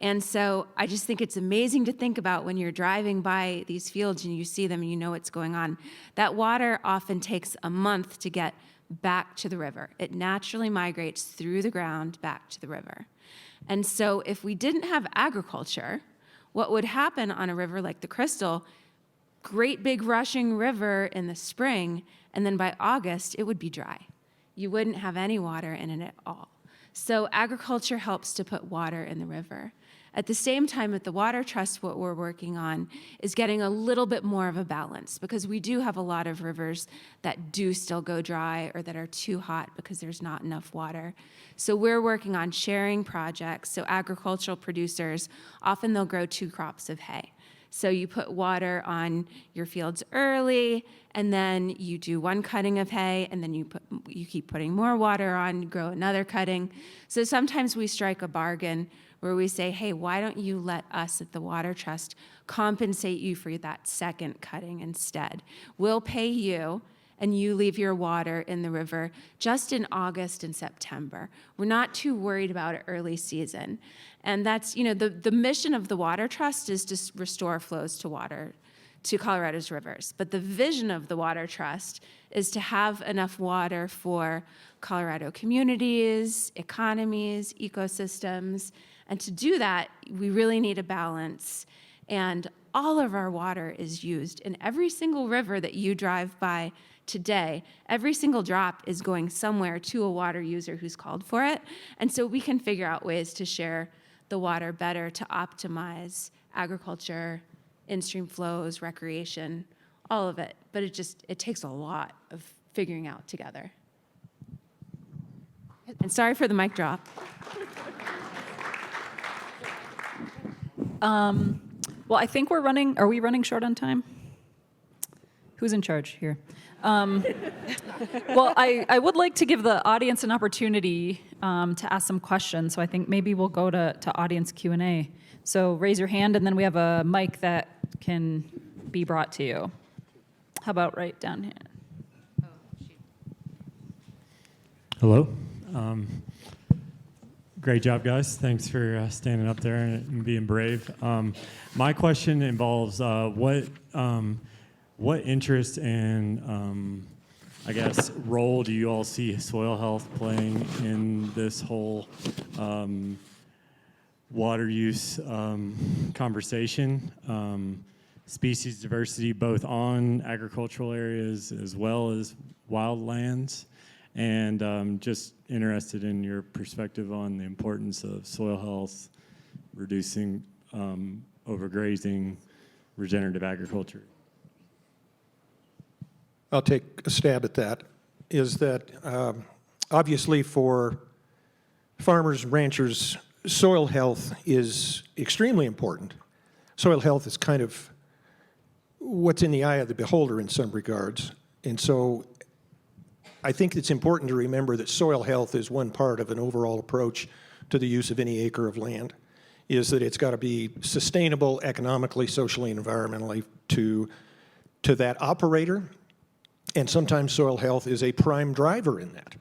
And so I just think it's amazing to think about when you're driving by these fields and you see them and you know what's going on. That water often takes a month to get back to the river. It naturally migrates through the ground back to the river. And so if we didn't have agriculture, what would happen on a river like the Crystal, great big rushing river in the spring, and then by August, it would be dry. You wouldn't have any water in it at all. So agriculture helps to put water in the river. At the same time, at the Water Trust, what we're working on is getting a little bit more of a balance, because we do have a lot of rivers that do still go dry or that are too hot because there's not enough water. So we're working on sharing projects. So agricultural producers, often they'll grow 2 crops of hay. So you put water on your fields early, and then you do 1 cutting of hay, and then you keep putting more water on, grow another cutting. So sometimes we strike a bargain where we say, hey, why don't you let us at the Water Trust compensate you for that second cutting instead? We'll pay you, and you leave your water in the river just in August and September. We're not too worried about an early season. And that's, the mission of the Water Trust is to restore flows to water, to Colorado's rivers. But the vision of the Water Trust is to have enough water for Colorado communities, economies, ecosystems. And to do that, we really need a balance. And all of our water is used in every single river that you drive by today. Every single drop is going somewhere to a water user who's called for it. And so we can figure out ways to share the water better to optimize agriculture, in-stream flows, recreation, all of it. But it takes a lot of figuring out together. And sorry for the mic drop. Well, I think are we running short on time? Who's in charge here? Well, I would like to give the audience an opportunity to ask some questions, so I think maybe we'll go to audience Q&A. So raise your hand, and then we have a mic that can be brought to you. How about right down here? Hello. Great job, guys. Thanks for standing up there and being brave. My question involves what interest and, I guess, role do you all see soil health playing in this whole water use conversation? Species diversity, both on agricultural areas as well as wildlands. And just interested in your perspective on the importance of soil health, reducing overgrazing, regenerative agriculture. I'll take a stab at that. Is that obviously for farmers and ranchers, soil health is extremely important. Soil health is kind of what's in the eye of the beholder in some regards. And so I think it's important to remember that soil health is one part of an overall approach to the use of any acre of land, is that it's got to be sustainable economically, socially, and environmentally to that operator. And sometimes soil health is a prime driver in that.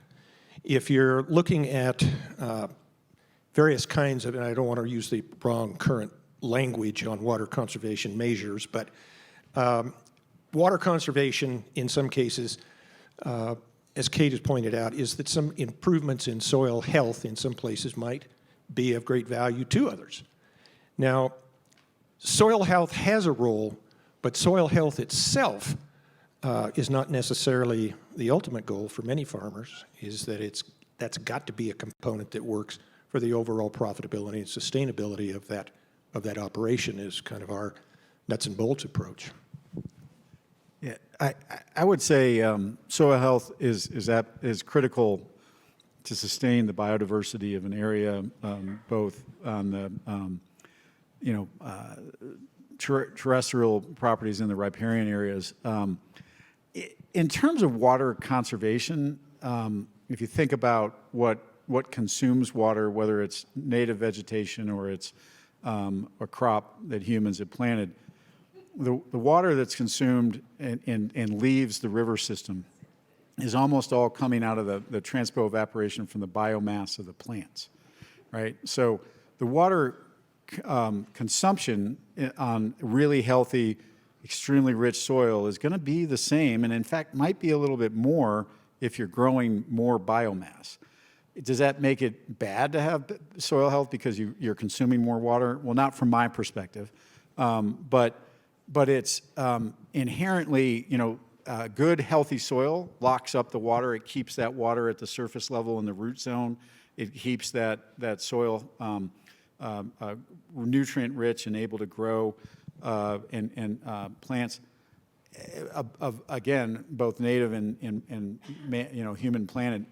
If you're looking at various kinds of, and I don't want to use the wrong current language on water conservation measures, but water conservation in some cases, as Kate has pointed out, is that some improvements in soil health in some places might be of great value to others. Now, soil health has a role, but soil health itself is not necessarily the ultimate goal for many farmers, is that that's got to be a component that works for the overall profitability and sustainability of that operation is kind of our nuts and bolts approach. Yeah, I would say soil health is critical to sustain the biodiversity of an area, both on the terrestrial properties in the riparian areas. In terms of water conservation, if you think about what consumes water, whether it's native vegetation or it's a crop that humans have planted, the water that's consumed and leaves the river system is almost all coming out of the transpo-evaporation from the biomass of the plants, right? So the water consumption on really healthy, extremely rich soil is going to be the same, and in fact might be a little bit more if you're growing more biomass. Does that make it bad to have soil health because you're consuming more water? Well, not from my perspective, but it's inherently, good, healthy soil locks up the water. It keeps that water at the surface level in the root zone. It keeps that soil nutrient rich and able to grow and plants again, both native and human planted.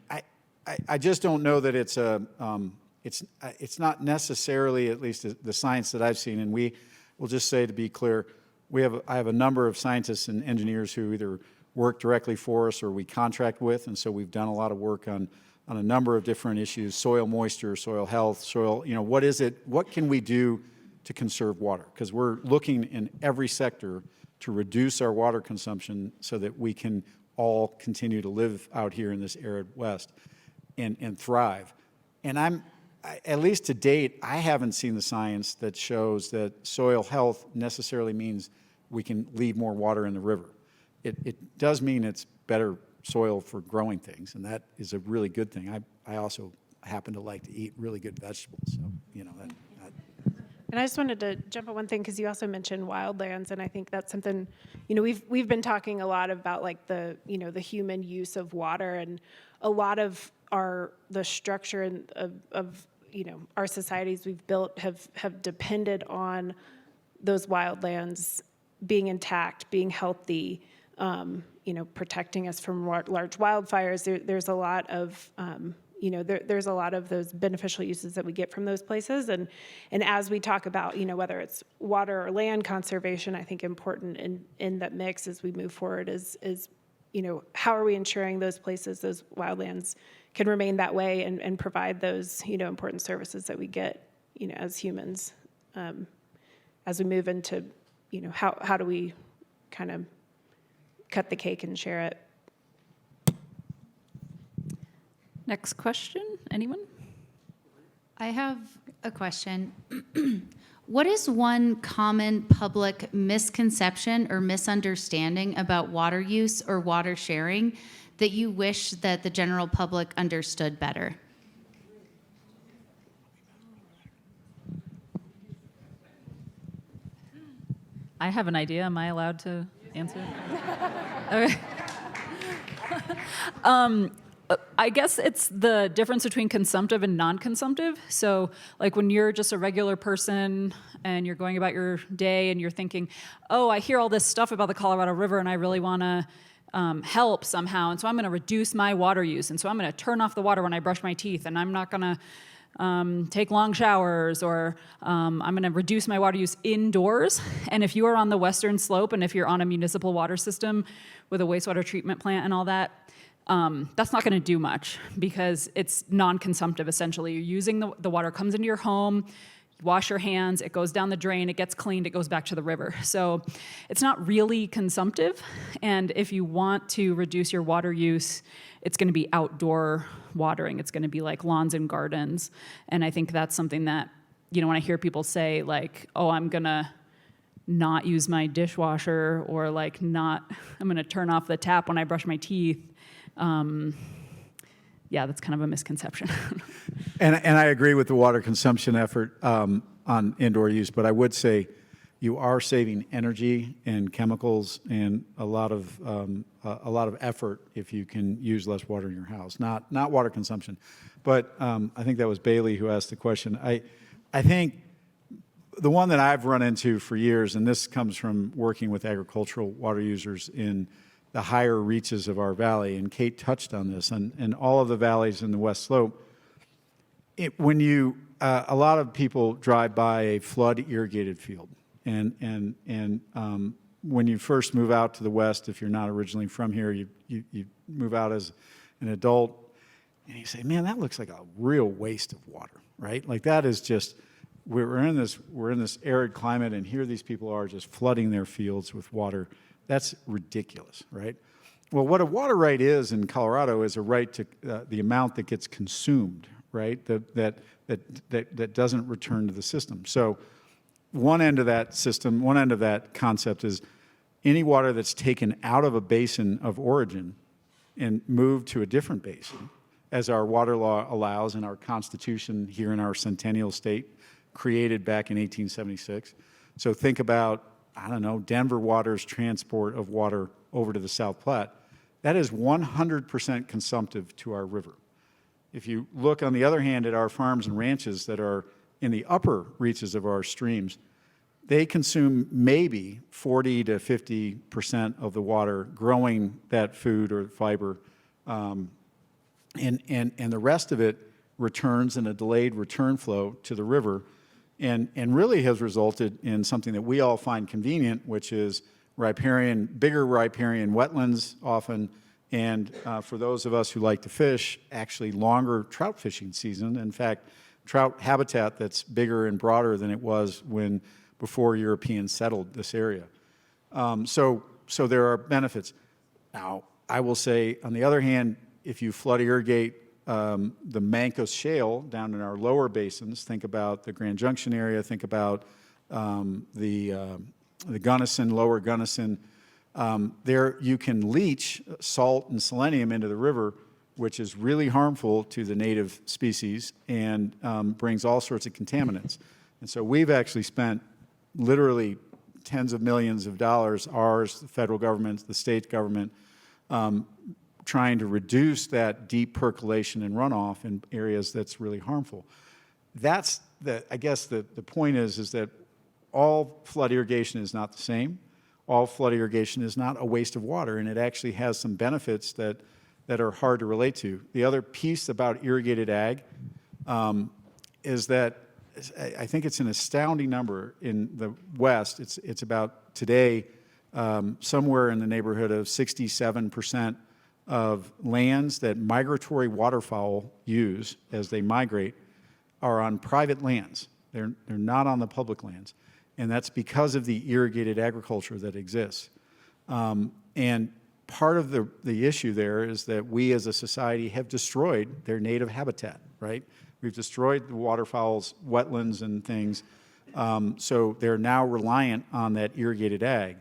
I just don't know that it's not necessarily, at least the science that I've seen, and we will just say, to be clear, I have a number of scientists and engineers who either work directly for us or we contract with, and so we've done a lot of work on a number of different issues: soil moisture, soil health, soil, what can we do to conserve water? Because we're looking in every sector to reduce our water consumption so that we can all continue to live out here in this arid West and thrive. And at least to date, I haven't seen the science that shows that soil health necessarily means we can leave more water in the river. It does mean it's better soil for growing things, and that is a really good thing. I also happen to like to eat really good vegetables, so that. And I just wanted to jump on one thing, because you also mentioned wildlands, and I think that's something, we've been talking a lot about, like, the human use of water, and a lot of the structure of our societies we've built have depended on those wildlands being intact, being healthy, protecting us from large wildfires. There's a lot of there's a lot of those beneficial uses that we get from those places, and as we talk about whether it's water or land conservation, I think important in that mix as we move forward is how are we ensuring those places, those wildlands, can remain that way and provide those important services that we get as humans as we move into how do we kind of cut the cake and share it. Next question, anyone? I have a question. What is one common public misconception or misunderstanding about water use or water sharing that you wish that the general public understood better? I have an idea. Am I allowed to answer? Okay. I guess it's the difference between consumptive and non-consumptive. So, like, when you're just a regular person and you're going about your day and you're thinking, oh, I hear all this stuff about the Colorado River and I really want to help somehow, and so I'm going to reduce my water use, and so I'm going to turn off the water when I brush my teeth, and I'm not going to take long showers, or I'm going to reduce my water use indoors. And if you are on the western slope and if you're on a municipal water system with a wastewater treatment plant and all that, that's not going to do much because it's non-consumptive, essentially. You're using the water comes into your home, you wash your hands, it goes down the drain, it gets cleaned, it goes back to the river. So it's not really consumptive. And if you want to reduce your water use, it's going to be outdoor watering. It's going to be like lawns and gardens. And I think that's something that when I hear people say like, oh, I'm gonna not use my dishwasher, or like I'm gonna turn off the tap when I brush my teeth. Yeah, that's kind of a misconception. And I agree with the water consumption effort on indoor use, but I would say you are saving energy and chemicals and a lot of effort if you can use less water in your house. Not water consumption, but I think that was Bailey who asked the question. I think the one that I've run into for years, and this comes from working with agricultural water users in the higher reaches of our valley, and Kate touched on this, and all of the valleys in the West Slope. When you, a lot of people drive by a flood irrigated field, and when you first move out to the west, if you're not originally from here, you move out as an adult, and you say, man, that looks like a real waste of water, right? Like that is just, we're in this arid climate, and here these people are just flooding their fields with water. That's ridiculous, right? Well, what a water right is in Colorado is a right to the amount that gets consumed, right? That doesn't return to the system. So one end of that system, one end of that concept is any water that's taken out of a basin of origin and moved to a different basin, as our water law allows and our Constitution here in our centennial state created back in 1876. So think about, I don't know, Denver Water's transport of water over to the South Platte. That is 100% consumptive to our river. If you look, on the other hand, at our farms and ranches that are in the upper reaches of our streams, they consume maybe 40 to 50% of the water growing that food or fiber, and the rest of it returns in a delayed return flow to the river, and really has resulted in something that we all find convenient, which is bigger riparian wetlands often, and for those of us who like to fish, actually longer trout fishing season. In fact, trout habitat that's bigger and broader than it was before Europeans settled this area. So there are benefits. Now, I will say, on the other hand, if you flood irrigate the Mancos Shale down in our lower basins, think about the Grand Junction area, think about the Gunnison, lower Gunnison. There you can leach salt and selenium into the river, which is really harmful to the native species and brings all sorts of contaminants. And so we've actually spent literally tens of millions of dollars, ours, the federal government, the state government, trying to reduce that deep percolation and runoff in areas that's really harmful. That's I guess the point is that all flood irrigation is not the same. All flood irrigation is not a waste of water, and it actually has some benefits that are hard to relate to. The other piece about irrigated ag is that I think it's an astounding number in the West. It's about today somewhere in the neighborhood of 67% of lands that migratory waterfowl use as they migrate are on private lands. They're not on the public lands. And that's because of the irrigated agriculture that exists. And part of the issue there is that we as a society have destroyed their native habitat, right? We've destroyed the waterfowl's wetlands and things. So they're now reliant on that irrigated ag.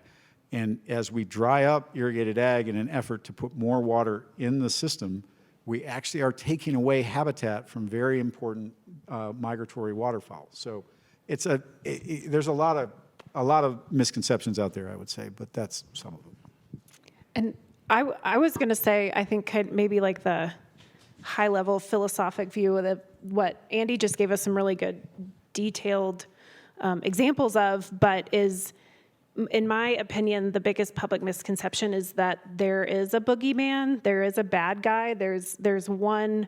And as we dry up irrigated ag in an effort to put more water in the system, we actually are taking away habitat from very important migratory waterfowl. So there's a lot of misconceptions out there, I would say, but that's some of them. And I was going to say, I think maybe like the high-level philosophic view of what Andy just gave us some really good detailed examples of, but is, in my opinion, the biggest public misconception is that there is a boogeyman, there is a bad guy, there's one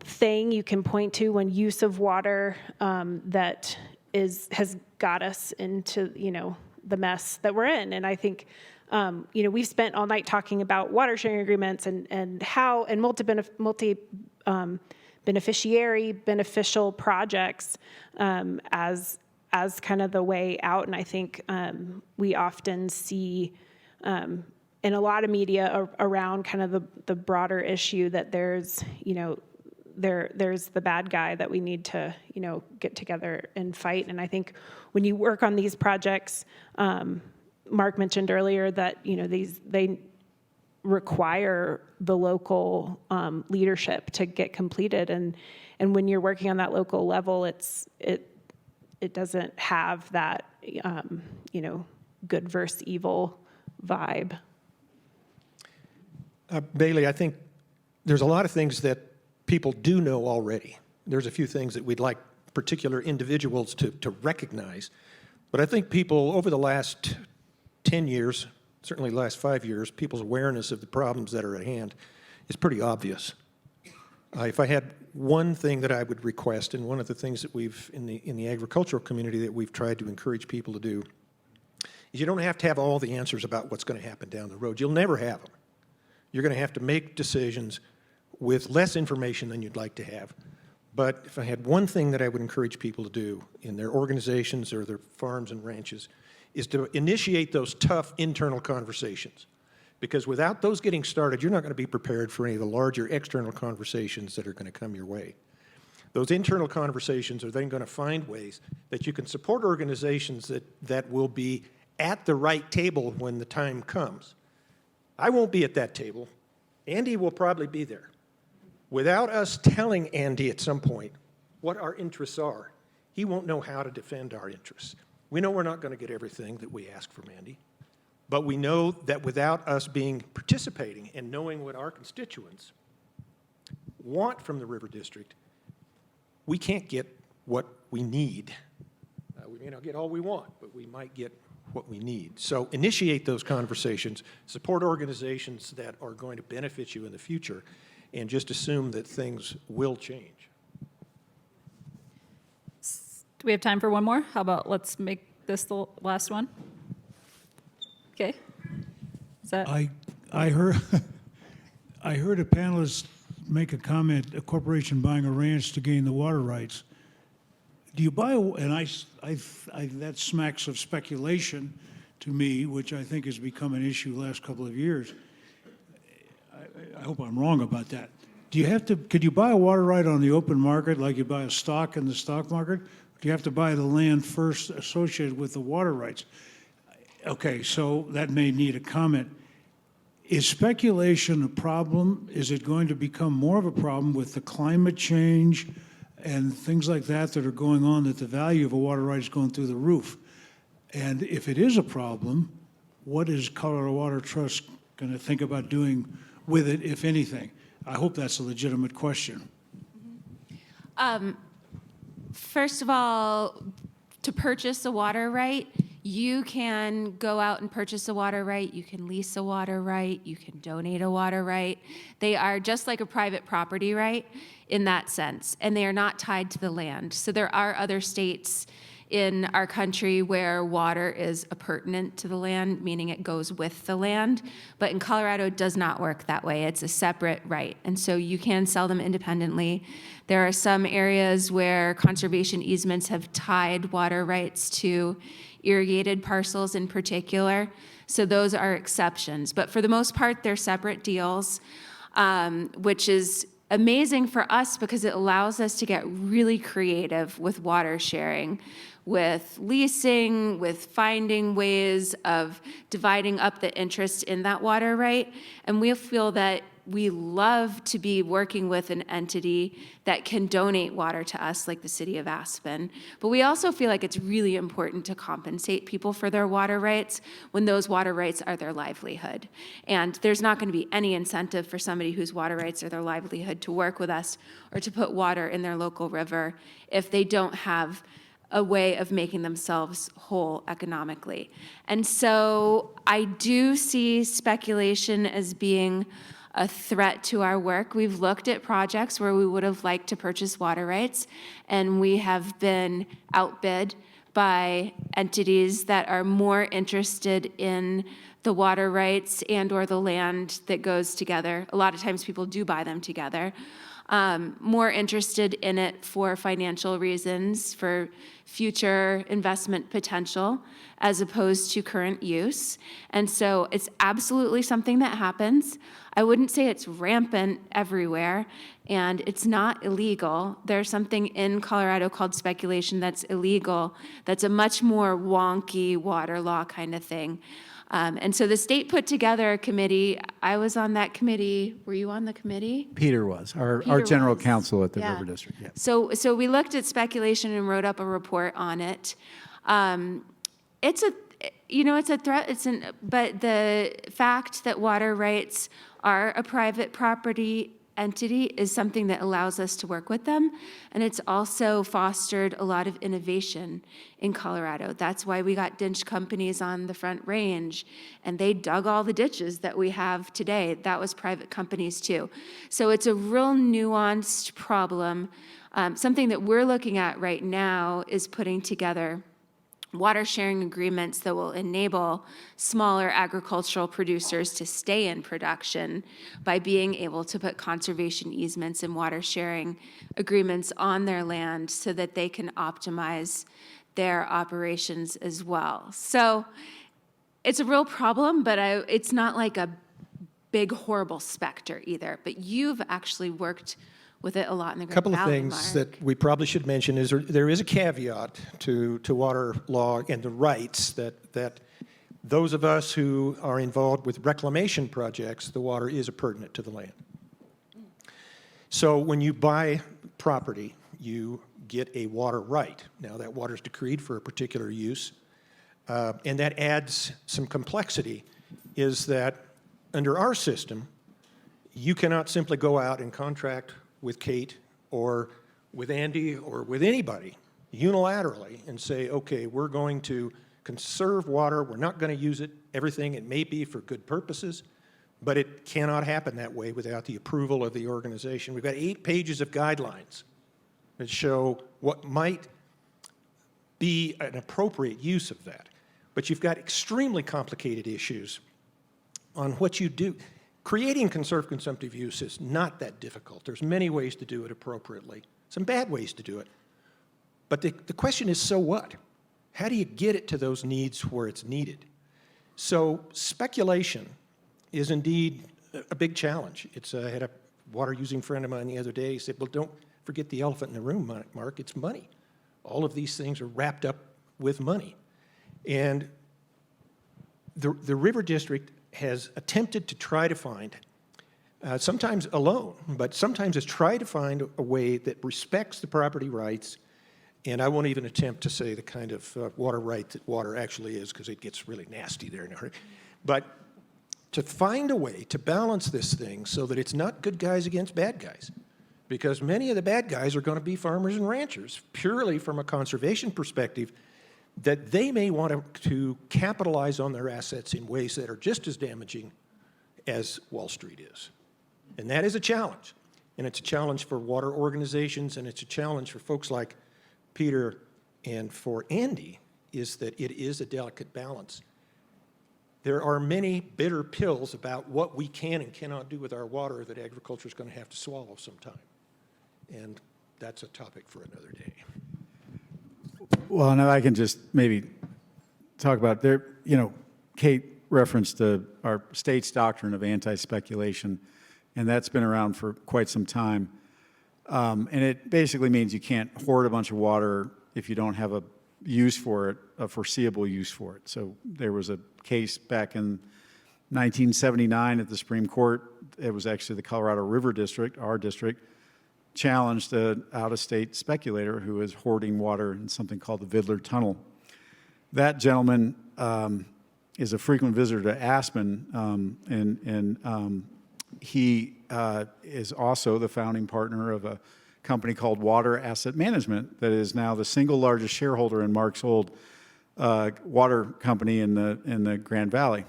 thing you can point to when use of water that has got us into the mess that we're in. And I think we've spent all night talking about water sharing agreements and how and multi beneficial projects as kind of the way out. And I think we often see in a lot of media around kind of the broader issue that there's there's the bad guy that we need to, get together and fight. And I think when you work on these projects, Mark mentioned earlier that, they require the local leadership to get completed. And when you're working on that local level, it doesn't have that, good versus evil vibe. Bailey, I think there's a lot of things that people do know already. There's a few things that we'd like particular individuals to recognize. But I think people over the last 10 years, certainly the last 5 years, people's awareness of the problems that are at hand is pretty obvious. If I had one thing that I would request, and one of the things that we've, in the agricultural community that we've tried to encourage people to do, is you don't have to have all the answers about what's going to happen down the road. You'll never have them. You're going to have to make decisions with less information than you'd like to have. But if I had one thing that I would encourage people to do in their organizations or their farms and ranches, is to initiate those tough internal conversations. Because without those getting started, you're not going to be prepared for any of the larger external conversations that are going to come your way. Those internal conversations are then going to find ways that you can support organizations that will be at the right table when the time comes. I won't be at that table. Andy will probably be there. Without us telling Andy at some point what our interests are, he won't know how to defend our interests. We know we're not going to get everything that we ask from Andy, but we know that without us participating and knowing what our constituents want from the River District, we can't get what we need. We may not get all we want, but we might get what we need. So initiate those conversations, support organizations that are going to benefit you in the future, and just assume that things will change. Do we have time for one more? How about let's make this the last one? Okay. Is that? I heard I heard a panelist make a comment, a corporation buying a ranch to gain the water rights. Do you buy, and that smacks of speculation to me, which I think has become an issue the last couple of years. I hope I'm wrong about that. Could you buy a water right on the open market like you buy a stock in the stock market? Do you have to buy the land first associated with the water rights? Okay, so that may need a comment. Is speculation a problem? Is it going to become more of a problem with the climate change and things like that are going on, that the value of a water right is going through the roof? And if it is a problem, what is Colorado Water Trust going to think about doing with it, if anything? I hope that's a legitimate question. First of all, to purchase a water right, you can go out and purchase a water right, you can lease a water right, you can donate a water right. They are just like a private property right in that sense, and they are not tied to the land. So there are other states in our country where water is appurtenant to the land, meaning it goes with the land. But in Colorado, it does not work that way. It's a separate right. And so you can sell them independently. There are some areas where conservation easements have tied water rights to irrigated parcels in particular. So those are exceptions. But for the most part, they're separate deals, which is amazing for us because it allows us to get really creative with water sharing, with leasing, with finding ways of dividing up the interest in that water right. And we feel that we love to be working with an entity that can donate water to us, like the city of Aspen. But we also feel like it's really important to compensate people for their water rights when those water rights are their livelihood. And there's not going to be any incentive for somebody whose water rights are their livelihood to work with us or to put water in their local river if they don't have a way of making themselves whole economically. And so I do see speculation as being a threat to our work. We've looked at projects where we would have liked to purchase water rights, and we have been outbid by entities that are more interested in the water rights and or the land that goes together. A lot of times people do buy them together. More interested in it for financial reasons, for future investment potential, as opposed to current use. And so it's absolutely something that happens. I wouldn't say it's rampant everywhere, and it's not illegal. There's something in Colorado called speculation that's illegal, that's a much more wonky water law kind of thing. And so the state put together a committee. I was on that committee. Were you on the committee? Peter was, our Peter general was. counsel at the Yeah. River District. Yeah. So we looked at speculation and wrote up a report on it. It's a threat. But the fact that water rights are a private property entity is something that allows us to work with them. And it's also fostered a lot of innovation in Colorado. That's why we got dinch companies on the Front Range, and they dug all the ditches that we have today. That was private companies too. So it's a real nuanced problem. Something that we're looking at right now is putting together water sharing agreements that will enable smaller agricultural producers to stay in production by being able to put conservation easements and water sharing agreements on their land so that they can optimize their operations as well. So it's a real problem, but it's not like a big, horrible specter either. But you've actually worked with it a lot in the Grand Couple of Valley, things Mark. that we probably should mention is there is a caveat to water law and the rights that those of us who are involved with reclamation projects, the water is appurtenant to the land. So when you buy property, you get a water right. Now that water is decreed for a particular use, and that adds some complexity, is that under our system, you cannot simply go out and contract with Kate or with Andy or with anybody unilaterally and say, okay, we're going to conserve water, we're not going to use it, everything, it may be for good purposes, but it cannot happen that way without the approval of the organization. We've got 8 pages of guidelines that show what might be an appropriate use of that. But you've got extremely complicated issues on what you do. Creating conserved consumptive use is not that difficult. There's many ways to do it appropriately, some bad ways to do it. But the question is, so what? How do you get it to those needs where it's needed? So speculation is indeed a big challenge. I had a water-using friend of mine the other day. He said, well, don't forget the elephant in the room, Mark, it's money. All of these things are wrapped up with money. And the River District has attempted to try to find, sometimes alone, but sometimes has tried to find a way that respects the property rights, and I won't even attempt to say the kind of water right that water actually is, because it gets really nasty there in a hurry. But to find a way to balance this thing so that it's not good guys against bad guys, because many of the bad guys are going to be farmers and ranchers, purely from a conservation perspective, that they may want to capitalize on their assets in ways that are just as damaging as Wall Street is. And that is a challenge. And it's a challenge for water organizations, and it's a challenge for folks like Peter and for Andy, is that it is a delicate balance. There are many bitter pills about what we can and cannot do with our water that agriculture is going to have to swallow sometime. And that's a topic for another day. Well, now I can just maybe talk about there, Kate referenced our state's doctrine of anti-speculation, and that's been around for quite some time. And it basically means you can't hoard a bunch of water if you don't have a use for it, a foreseeable use for it. So there was a case back in 1979 at the Supreme Court. It was actually the Colorado River District, our district, challenged an out-of-state speculator who was hoarding water in something called the Vidler Tunnel. That gentleman is a frequent visitor to Aspen, and he is also the founding partner of a company called Water Asset Management that is now the single largest shareholder in Mark's old water company in the Grand Valley.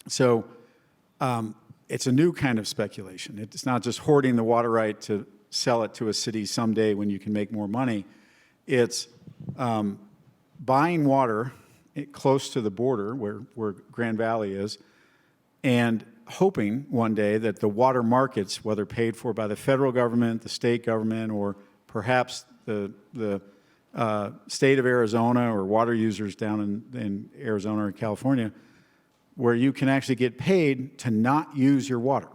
So it's a new kind of speculation. It's not just hoarding the water right to sell it to a city someday when you can make more money. It's buying water close to the border where Grand Valley is, and hoping one day that the water markets, whether paid for by the federal government, the state government, or perhaps the state of Arizona or water users down in Arizona or California, where you can actually get paid to not use your water,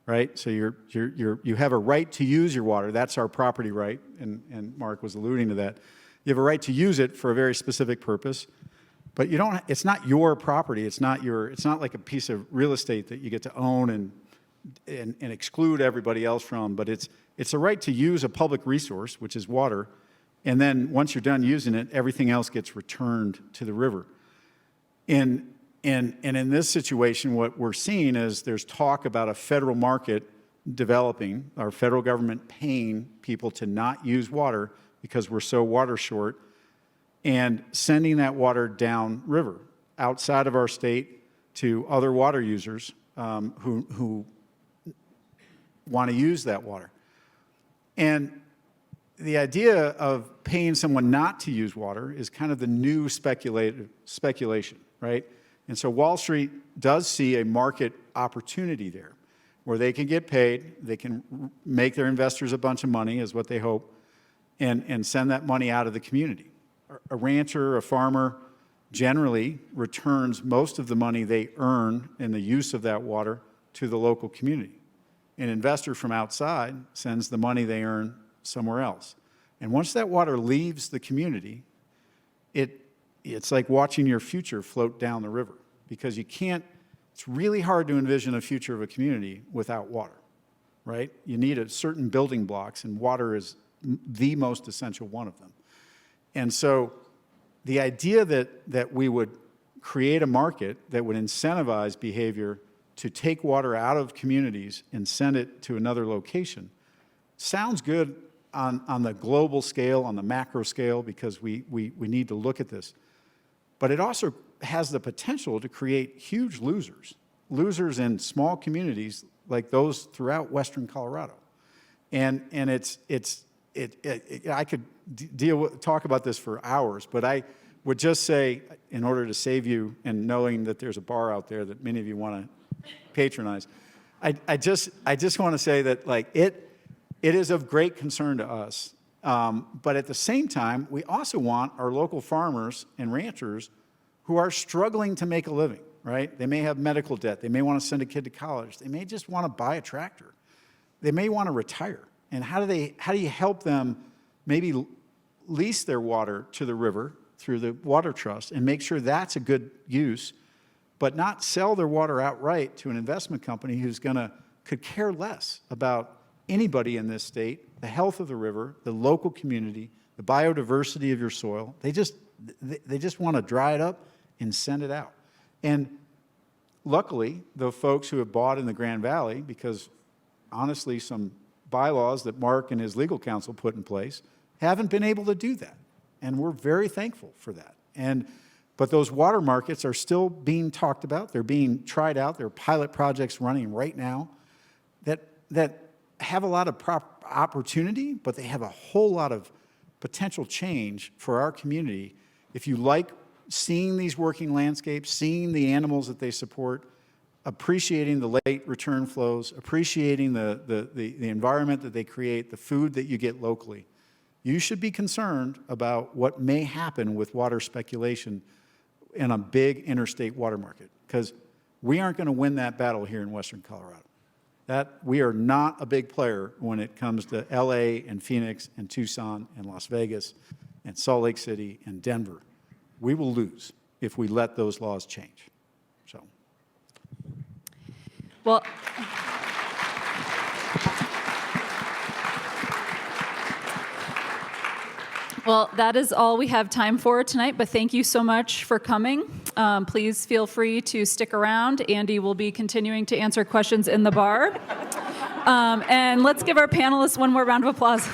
right? So you have a right to use your water. That's our property right, and Mark was alluding to that. You have a right to use it for a very specific purpose, but you don't. It's not your property. It's not like a piece of real estate that you get to own and exclude everybody else from. But it's a right to use a public resource, which is water, and then once you're done using it, everything else gets returned to the river. And in this situation, what we're seeing is there's talk about a federal market developing, our federal government paying people to not use water because we're so water short, and sending that water down river outside of our state to other water users who want to use that water. And the idea of paying someone not to use water is kind of the new speculation, right? And so Wall Street does see a market opportunity there where they can get paid, they can make their investors a bunch of money, is what they hope, and send that money out of the community. A rancher, a farmer, generally returns most of the money they earn in the use of that water to the local community. An investor from outside sends the money they earn somewhere else. And once that water leaves the community, it's like watching your future float down the river, because you can't, it's really hard to envision a future of a community without water, right? You need a certain building blocks, and water is the most essential one of them. And so the idea that we would create a market that would incentivize behavior to take water out of communities and send it to another location sounds good on the global scale, on the macro scale, because we need to look at this. But it also has the potential to create huge losers in small communities like those throughout western Colorado. And I could talk about this for hours, but I would just say, in order to save you, and knowing that there's a bar out there that many of you want to patronize, I just want to say that, like, it is of great concern to us. But at the same time, we also want our local farmers and ranchers who are struggling to make a living, right? They may have medical debt. They may want to send a kid to college. They may just want to buy a tractor. They may want to retire. And how do you help them maybe lease their water to the river through the water trust and make sure that's a good use, but not sell their water outright to an investment company who's could care less about anybody in this state, the health of the river, the local community, the biodiversity of your soil. They just want to dry it up and send it out. And luckily, the folks who have bought in the Grand Valley, because honestly, some bylaws that Mark and his legal counsel put in place haven't been able to do that. And we're very thankful for that. But those water markets are still being talked about. They're being tried out. There are pilot projects running right now that have a lot of opportunity, but they have a whole lot of potential change for our community. If you like seeing these working landscapes, seeing the animals that they support, appreciating the late return flows, appreciating the environment that they create, the food that you get locally, you should be concerned about what may happen with water speculation in a big interstate water market, because we aren't going to win that battle here in western Colorado. We are not a big player when it comes to LA and Phoenix and Tucson and Las Vegas and Salt Lake City and Denver. We will lose if we let those laws change. So. Well, that is all we have time for tonight, but thank you so much for coming. Please feel free to stick around. Andy will be continuing to answer questions in the bar. And let's give our panelists one more round of applause.